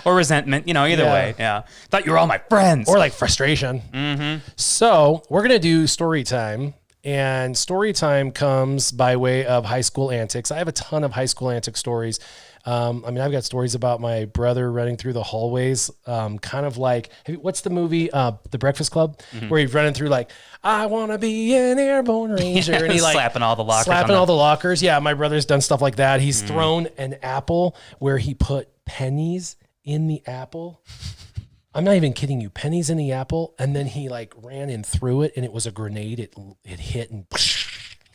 Or resentment, either way. Yeah. Thought you were all my friends. Or frustration. Mm-hmm. So we're going to do story time. And story time comes by way of high school antics. I have a ton of high school antic stories. I've got stories about my brother running through the hallways, kind of like, what's the movie, The Breakfast Club, where he's running through I want to be an airborne ranger. And he's slapping all the lockers. Slapping all the lockers. Yeah, my brother's done stuff like that. He's thrown an apple where he put pennies in the apple. I'm not even kidding you. Pennies in the apple. And then he ran and threw it and it was a grenade. It hit and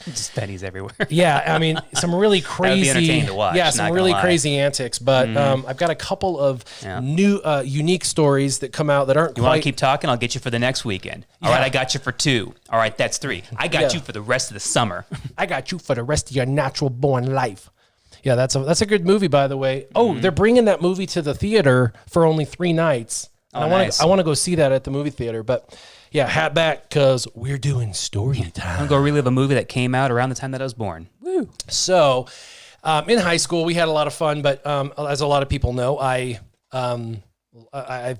just pennies everywhere. Yeah. Some really crazy, entertaining to watch, some not really gonna lie. crazy antics, but I've got a couple of new, unique stories that come out that aren't You want to keep talking? I'll get you for the next weekend. All right, I got you for 2. All right, that's 3. I got you for the rest of the summer. I got you for the rest of your natural born life. Yeah, that's a good movie, by the way. Oh, they're bringing that movie to the theater for only 3 nights. And Nice. I want to go see that at the movie theater, but Yeah, hat back because we're doing story time. I'm going to go relive a movie that came out around the time that I was born. Woo. So in high school, we had a lot of fun, but as a lot of people know, I've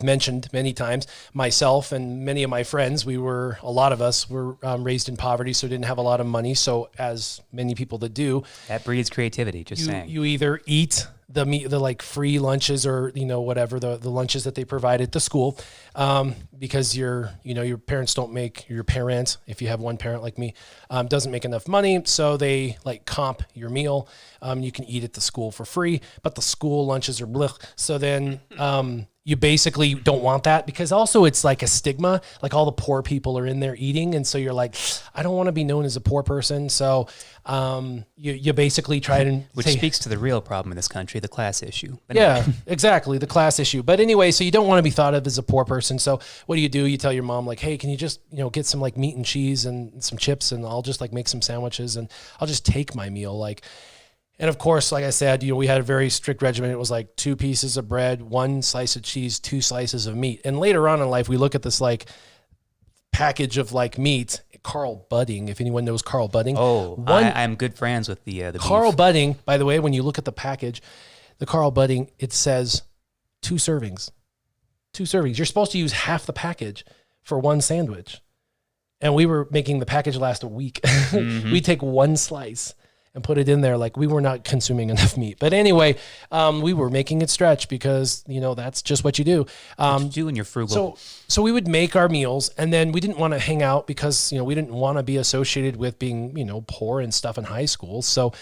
mentioned many times, myself and many of my friends, a lot of us were raised in poverty, so didn't have a lot of money. So as many people that do, that breeds creativity. Just saying, you either eat the like free lunches or whatever the lunches that they provide at the school, because your parents don't make your parent, if you have one parent like me, doesn't make enough money, so they like comp your meal. You can eat at the school for free, but the school lunches are blech. So then you basically don't want that, because also it's like a stigma, like all the poor people are in there eating. And so you're like, I don't want to be known as a poor person. So you basically try to which speaks to the real problem in this country, the class issue. But yeah, exactly. The class issue. But anyway, so you don't want to be thought of as a poor person. So what do? You tell your mom like, hey, can you just, get some like meat and cheese and some chips, and I'll just like make some sandwiches and I'll just take my meal. And of course, like I said, we had a very strict regimen. It was like 2 pieces of bread, 1 slice of cheese, 2 slices of meat. And later on in life, we look at this like package of like meat, Carl Budding, if anyone knows Carl Budding. Oh, I'm good friends with the Carl beef. Budding, by the way, when you look at the package, the Carl Budding, it says 2 servings. 2 servings. You're supposed to use half the package for 1 sandwich. And we were making the package last a week. Mm-hmm. We take 1 slice and put it in there. Like, we were not consuming enough meat. But anyway, we were making it stretch because, that's just what you do. What you do when you're frugal. So we would make our meals, and then we didn't want to hang out because, we didn't want to be associated with being, poor and stuff in high school. So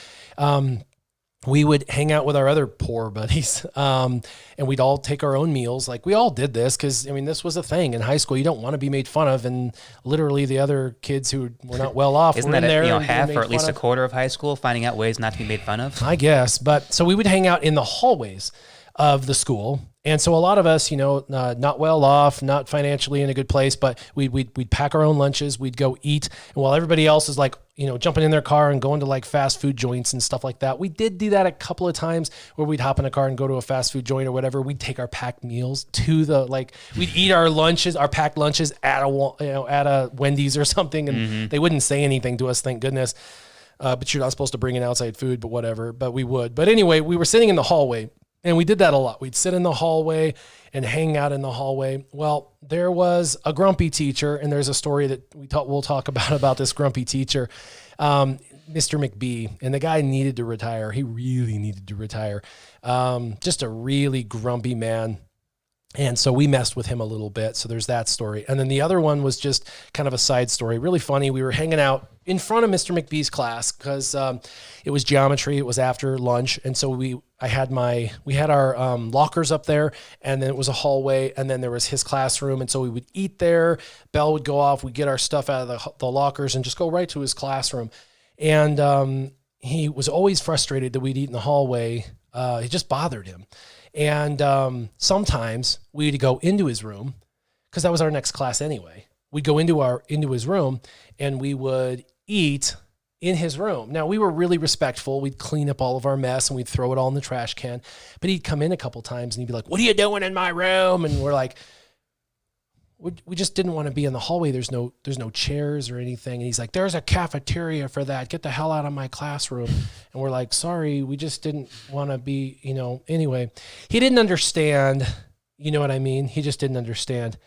we would hang out with our other poor buddies, and we'd all take our own meals. Like, we all did this because, this was a thing in high school. You don't want to be made fun of, and literally the other kids who were not well off Isn't were that in there. half or at least a quarter of high school, finding out ways not to be made fun of? I guess. But so we would hang out in the hallways of the school. And so a lot of us, not well off, not financially in a good place, but we'd pack our own lunches. We'd go eat. And while everybody else is like, jumping in their car and going to like fast food joints and stuff like that. We did do that a couple of times where we'd hop in a car and go to a fast food joint or whatever. We'd take our packed meals to we'd eat our lunches, our packed lunches at a Wendy's or something. And they wouldn't say anything to us, thank goodness. But you're not supposed to bring in outside food, but whatever. But we would. But anyway, we were sitting in the hallway. And we did that a lot. We'd sit in the hallway and hang out in the hallway. Well, there was a grumpy teacher, and there's a story that we'll talk about this grumpy teacher, Mr. McBee. And the guy needed to retire. He really needed to retire. Just a really grumpy man. And so we messed with him a little bit. So there's that story. And then the other one was just kind of a side story. Really funny. We were hanging out in front of Mr. McBee's class because it was geometry. It was after lunch. And so we had our lockers up there, and then it was a hallway, and then there was his classroom. And so we would eat there. Bell would go off. We'd get our stuff out of the lockers and just go right to his classroom. And he was always frustrated that we'd eat in the hallway. It just bothered him. And sometimes we'd go into his room because that was our next class anyway. We'd go into his room and we would eat in his room. Now, we were really respectful. We'd clean up all of our mess and we'd throw it all in the trash can. But he'd come in a couple times and he'd be like, "What are you doing in my room?" And we're like, we just didn't want to be in the hallway. There's no chairs or anything. And he's like, "There's a cafeteria for that. Get the hell out of my classroom." And we're like, "Sorry, we just didn't want to be, Anyway, he didn't understand. You know what I mean? He just didn't understand.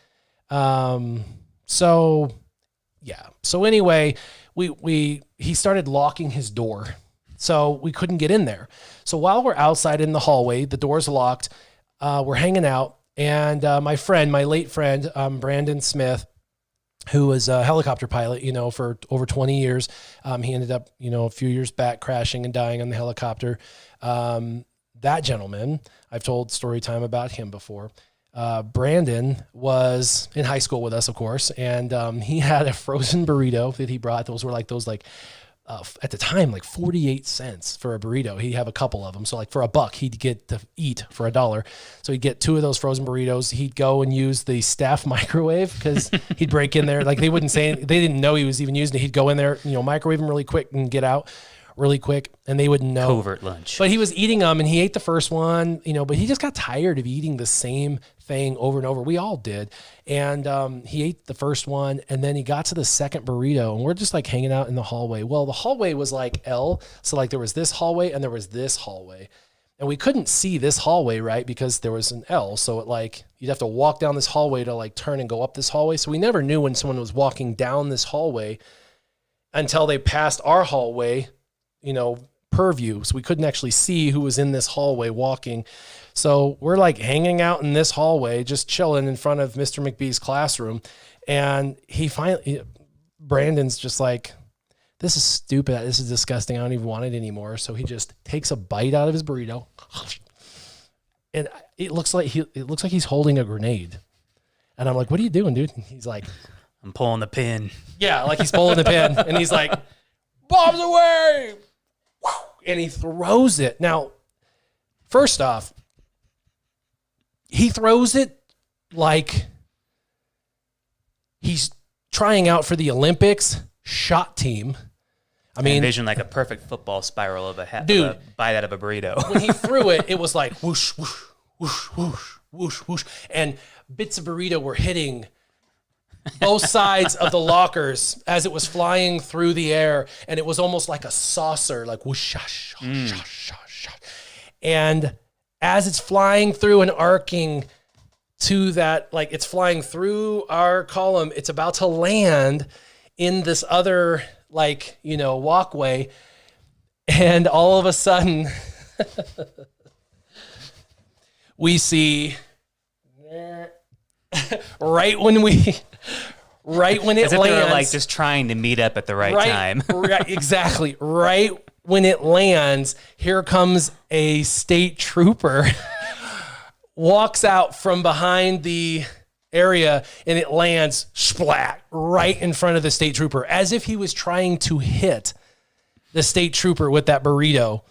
So anyway, he started locking his door. So we couldn't get in there. So while we're outside in the hallway, the door's locked. We're hanging out. And my late friend, Brandon Smith, who was a helicopter pilot, for over 20 years. He ended up, a few years back crashing and dying on the helicopter. That gentleman, I've told story time about him before. Brandon was in high school with us, of course, and he had a frozen burrito that he brought. Those were at the time, like 48 cents for a burrito. He'd have a couple of them. So like for $1, he'd get to eat for $1. So he'd get 2 of those frozen burritos. He'd go and use the staff microwave because he'd break in there. Like they didn't know he was even using it. He'd go in there, microwave them really quick and get out. really quick, and they would know. Covert lunch. But he was eating them, and he ate the first one, but he just got tired of eating the same thing over and over. We all did. And he ate the first one, and then he got to the second burrito, and we're just like hanging out in the hallway. Well, the hallway was like L. So like there was this hallway and there was this hallway. And we couldn't see this hallway, right? Because there was an L. So it like, you'd have to walk down this hallway to like turn and go up this hallway. So we never knew when someone was walking down this hallway until they passed our hallway, purview. So we couldn't actually see who was in this hallway walking. So we're like hanging out in this hallway, just chilling in front of Mr. McBee's classroom. And Brandon's just like, this is stupid. This is disgusting. I don't even want it anymore. So he just takes a bite out of his burrito, and it looks like he's holding a grenade. And I'm like, "What are you doing, dude?" And he's like, "I'm pulling the pin." Yeah, like he's pulling the pin, and he's like, "Bombs away!" And he throws it. Now, first off, he throws it like he's trying out for the Olympics shot team. I mean, envision like a perfect football spiral of a bite out of a burrito. When he threw it, it was like whoosh, whoosh, whoosh, whoosh, whoosh, whoosh. And bits of burrito were hitting both sides of the lockers as it was flying through the air. And it was almost like a saucer, like whoosh, shash, shash, shash, shash. And as it's flying through and arcing to that, like it's flying through our column, it's about to land in this other, walkway. And all of a sudden, we see right when it As if lands, they were like just trying to meet up at the right time. Right, exactly. Right when it lands, here comes a state trooper, walks out from behind the area, and it lands splat right in front of the state trooper, as if he was trying to hit the state trooper with that burrito.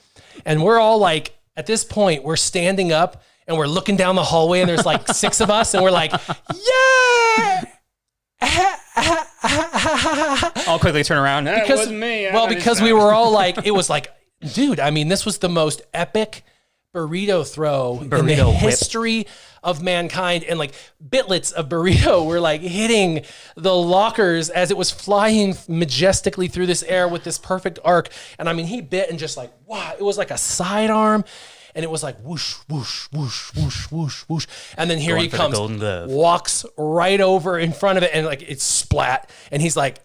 And we're all like, at this point, we're standing up and we're looking down the hallway, and there's like 6 of us, and we're like, yeah. I'll quickly turn around. It wasn't me. Because we were all like, it was like, dude, I mean, this was the most epic burrito throw in the history of mankind. And like bitlets of burrito were like hitting the lockers as it was flying majestically through this air with this perfect arc. And I mean, he bit and just like, wow, it was like a sidearm. And it was like whoosh, whoosh, whoosh, whoosh, whoosh, whoosh. And then here he comes, walks right over in front of it, and like it's splat. And he's like,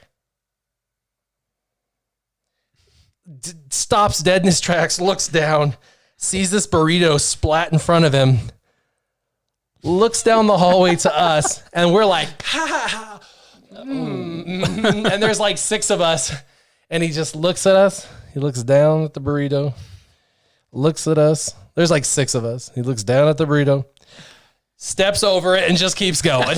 stops dead in his tracks, looks down, sees this burrito splat in front of him, looks down the hallway to us, and we're like, ha ha ha. And there's like 6 of us, and he just looks at us. He looks down at the burrito, looks at us. There's like 6 of us. He looks down at the burrito, steps over it, and just keeps going.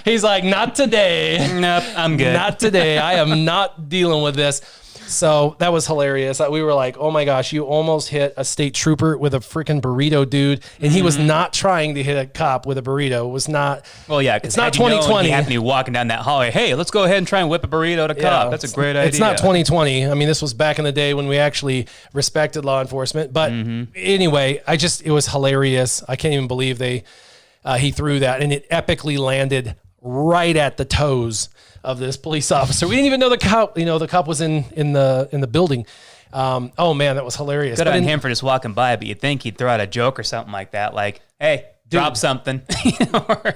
He's like, not today. Nope, I'm good. Not today. I am not dealing with this. So that was hilarious. We were like, oh my gosh, you almost hit a state trooper with a freaking burrito, dude. And he was not trying to hit a cop with a burrito. It was not. Well, yeah, it's not 2020. He happened to be walking down that hallway. Hey, let's go ahead and try and whip a burrito at a cop. That's a great idea. It's not 2020. I mean, this was back in the day when we actually respected law enforcement. But anyway, it was hilarious. I can't even believe he threw that, and it epically landed right at the toes of this police officer. We didn't even know the cop. The cop was in the building. Oh man, that was hilarious. Good on him for just walking by, but you'd think he'd throw out a joke or something like that, like, "Hey, drop something."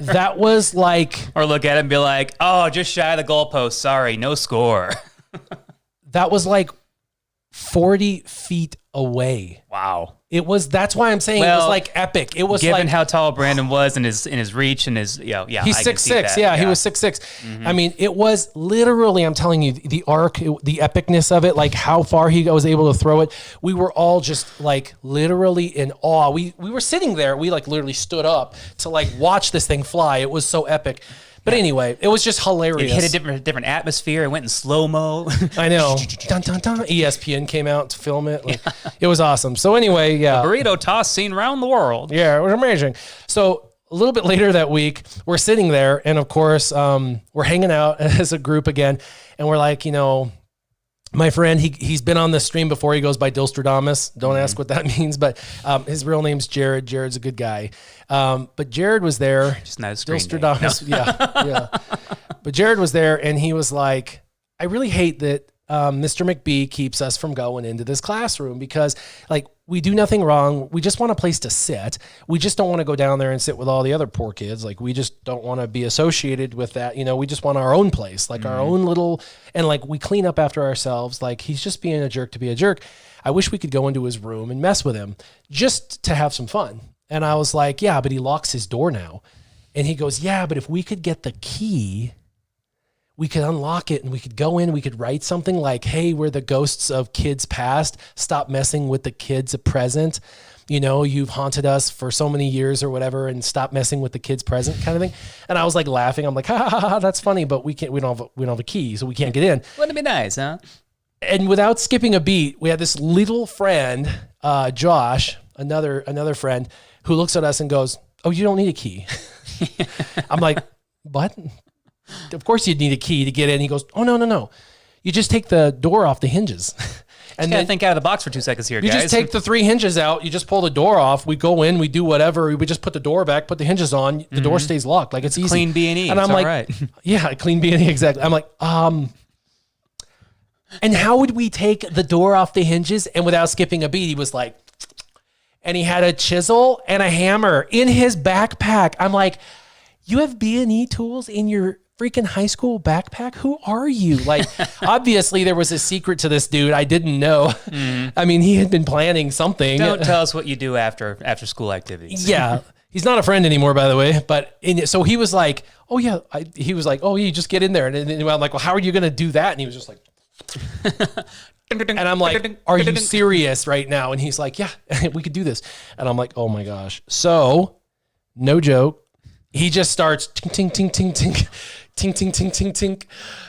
That was like, or look at it and be like, "Oh, just shy of the goalpost. Sorry, no score." That was like 40 feet away. Wow. That's why I'm saying it was like epic. It was given how tall Brandon was and his reach and his, he's 6'6". Yeah, he was 6'6". I mean, it was literally, I'm telling you, the arc, the epicness of it, like how far he was able to throw it. We were all just like literally in awe. We were sitting there. We like literally stood up to like watch this thing fly. It was so epic. But anyway, it was just hilarious. It hit a different atmosphere. It went in slow-mo. I know. Dun, dun, dun. ESPN came out to film it. It was awesome. So anyway, yeah. A burrito toss seen around the world. Yeah, it was amazing. So a little bit later that week, we're sitting there, and of course, we're hanging out as a group again, and we're like, my friend, he's been on the stream before. He goes by Dilstradamus. Don't ask what that means, but his real name's Jared. Jared's a good guy. But Jared was there. Just not a screen Dilstradamus. No. Yeah. But Jared was there, and he was like, I really hate that Mr. McBee keeps us from going into this classroom because, like, we do nothing wrong. We just want a place to sit. We just don't want to go down there and sit with all the other poor kids. Like, we just don't want to be associated with that. You know, we just want our own place, like our own little, and like we clean up after ourselves. Like, he's just being a jerk to be a jerk. I wish we could go into his room and mess with him just to have some fun. And I was like, yeah, but he locks his door now. And he goes, yeah, but if we could get the key, we could unlock it and we could go in, we could write something like, hey, we're the ghosts of kids past. Stop messing with the kids present. You know, you've haunted us for so many years or whatever, and stop messing with the kids present kind of thing. And I was like laughing. I'm like, ha ha ha, that's funny, but we don't have a key, so we can't get in. Wouldn't it be nice, huh? And without skipping a beat, we had this little friend, Josh, another friend, who looks at us and goes, oh, you don't need a key. I'm like, what? Of course you'd need a key to get in. He goes, oh, no. You just take the door off the hinges. And then think out of the box for 2 seconds here, you guys. just take the 3 hinges out. You just pull the door off. We go in. We do whatever. We just put the door back, put the hinges on. The door stays locked. Like, it's easy. Clean B&E. And I'm it's like, all right. Yeah, clean B&E, exactly. I'm like, and how would we take the door off the hinges? And without skipping a beat, he was like, and he had a chisel and a hammer in his backpack. I'm like, you have B&E tools in your freaking high school backpack? Who are you? Like, obviously there was a secret to this dude I didn't know. I mean, he had been planning something. Don't tell us what you do after school activities. Yeah. He's not a friend anymore, by the way. But so he was like, oh yeah. He was like, oh, you just get in there. And I'm like, well, how are you going to do that? And he was just like, and I'm like, are you serious right now? And he's like, yeah, we could do this. And I'm like, oh my gosh. So no joke. He just starts ting, ting, ting, ting, ting, ting, ting, ting, ting, ting,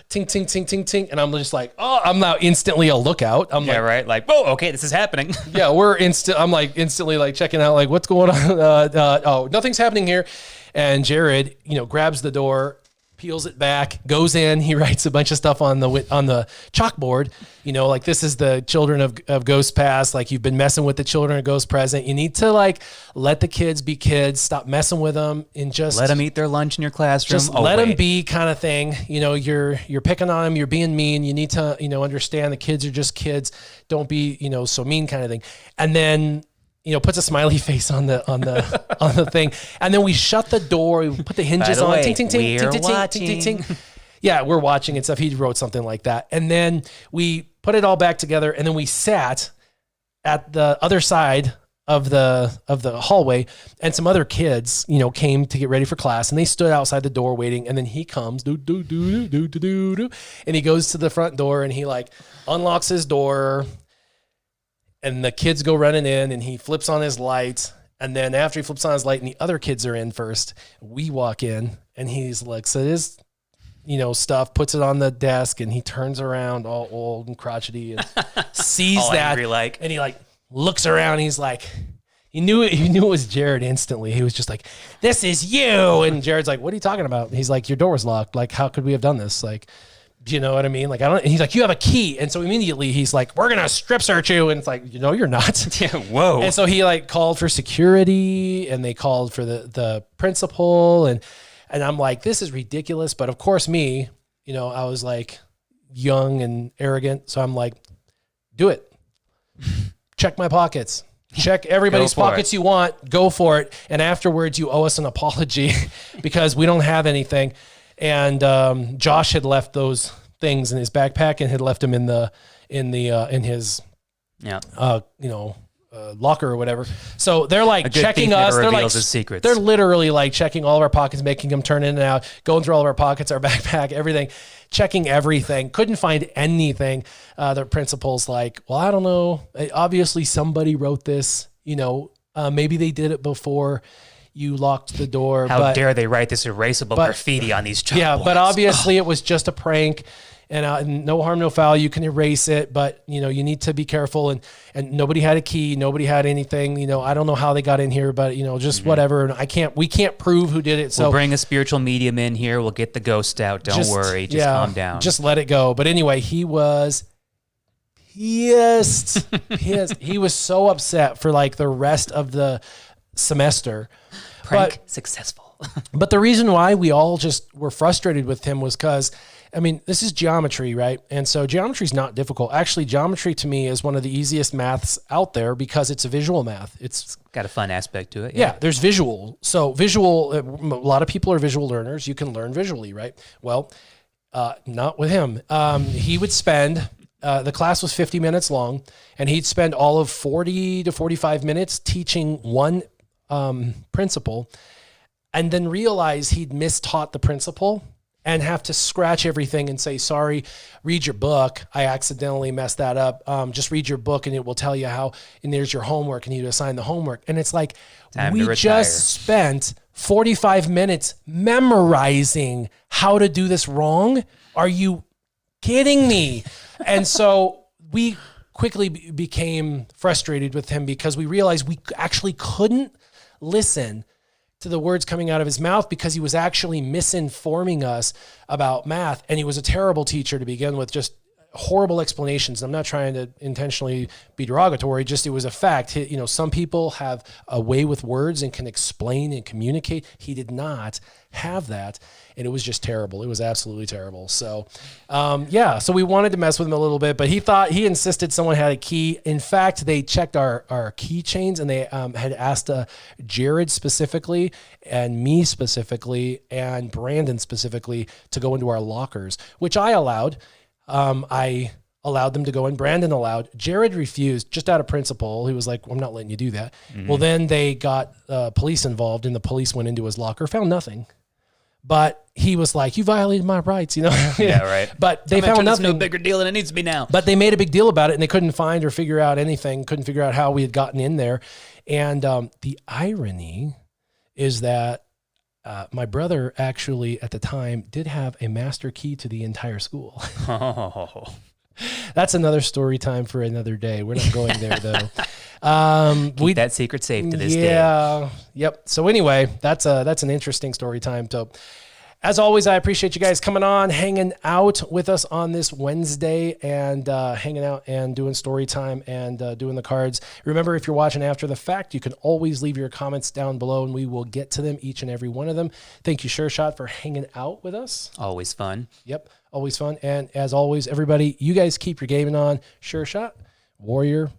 ting, ting, ting, ting, ting. And I'm just like, oh, I'm now instantly a lookout. I'm like, right. Like, oh, okay, this is happening. Yeah, I'm like instantly like checking out, like, what's going on? Oh, nothing's happening here. And Jared, grabs the door, peels it back, goes in. He writes a bunch of stuff on the chalkboard. Like, this is the children of Ghost Past. Like, you've been messing with the children of Ghost Present. You need to, like, let the kids be kids. Stop messing with them and just let them eat their lunch in your classroom. Just let them be, kind of thing. You're picking on them. You're being mean. You need to understand the kids are just kids. Don't be so mean, kind of thing. And then puts a smiley face on the thing. And then we shut the door. We put the hinges on. Ting, ting, ting, ting, ting, ting, ting, ting. Yeah, we're watching and stuff. He wrote something like that. And then we put it all back together. And then we sat at the other side of the hallway, and some other kids, came to get ready for class, and they stood outside the door waiting. And then he comes, and he goes to the front door, and he like unlocks his door. And the kids go running in, and he flips on his light. And then after he flips on his light and the other kids are in first, we walk in, and he's like, so his, stuff, puts it on the desk, and he turns around all old and crotchety and sees all that. Angry-like. And he like looks around. And he's like, he knew it was Jared instantly. He was just like, this is you. And Jared's like, what are you talking about? And he's like, your door was locked. Like, how could we have done this? Like, do you know what I mean? Like, I don't, and he's like, you have a key. And so immediately he's like, we're going to strip search you. And it's like, you're not. Yeah, whoa. And so he like called for security, and they called for the principal. And I'm like, this is ridiculous. But of course me, I was like young and arrogant. So I'm like, do it. Check my pockets. Check everybody's pockets you want. Go for it. And afterwards you owe us an apology because we don't have anything. And Josh had left those things in his backpack and had left them in his locker or whatever. So they're like checking us. They're like his secrets. They're literally like checking all of our pockets, making them turn in and out, going through all of our pockets, our backpack, everything, checking everything. Couldn't find anything. The principal's like, well, I don't know. Obviously somebody wrote this. Maybe they did it before you locked the door. How dare they write this erasable graffiti on these chalkboards? Yeah, but obviously it was just a prank, and no harm, no foul. You can erase it, but you need to be careful. And nobody had a key, nobody had anything. I don't know how they got in here, but just whatever. And we can't prove who did it. So we'll bring a spiritual medium in here. We'll get the ghost out. Don't worry. Just calm down. Just let it go. But anyway, he was pissed. He was so upset for like the rest of the semester. Prank successful. But the reason why we all just were frustrated with him was because, I mean, this is geometry, right? And so geometry is not difficult. Actually, geometry to me is one of the easiest maths out there because it's a visual math. It's got a fun aspect to it. Yeah, there's visual. So visual, a lot of people are visual learners. You can learn visually, right? Well, not with him. He would spend, the class was 50 minutes long, and he'd spend all of 40 to 45 minutes teaching one principle, and then realize he'd mistaught the principle and have to scratch everything and say, sorry, read your book. I accidentally messed that up. Just read your book and it will tell you how, and there's your homework, and you assign the homework. And it's like, we just spent 45 minutes memorizing how to do this wrong. Are you kidding me? And so we quickly became frustrated with him because we realized we actually couldn't listen to the words coming out of his mouth because he was actually misinforming us about math. And he was a terrible teacher to begin with, just horrible explanations. I'm not trying to intentionally be derogatory, just it was a fact. You know, some people have a way with words and can explain and communicate. He did not have that. And it was just terrible. It was absolutely terrible. So, so we wanted to mess with him a little bit, but he insisted someone had a key. In fact, they checked our keychains, and they had asked Jared specifically and me specifically and Brandon specifically to go into our lockers, which I allowed. I allowed them to go in. Brandon allowed. Jared refused just out of principle. He was like, I'm not letting you do that. Mm-hmm. Well, then they got police involved, and the police went into his locker, found nothing. But he was like, you violated my rights, you know? Yeah, right. But they found nothing. No bigger deal than it needs to be now. But they made a big deal about it, and they couldn't find or figure out anything, couldn't figure out how we had gotten in there. And the irony is that my brother actually at the time did have a master key to the entire school. Oh. That's another story time for another day. We're not going there though. Keep that secret safe to this day. Yeah. Yep. So anyway, that's an interesting story time. So as always, I appreciate you guys coming on, hanging out with us on this Wednesday, and hanging out and doing story time and doing the cards. Remember, if you're watching after the fact, you can always leave your comments down below, and we will get to them, each and every one of them. Thank you, SureShot, for hanging out with us. Always fun. Yep, always fun. And as always, everybody, you guys keep your gaming on. SureShot, Warrior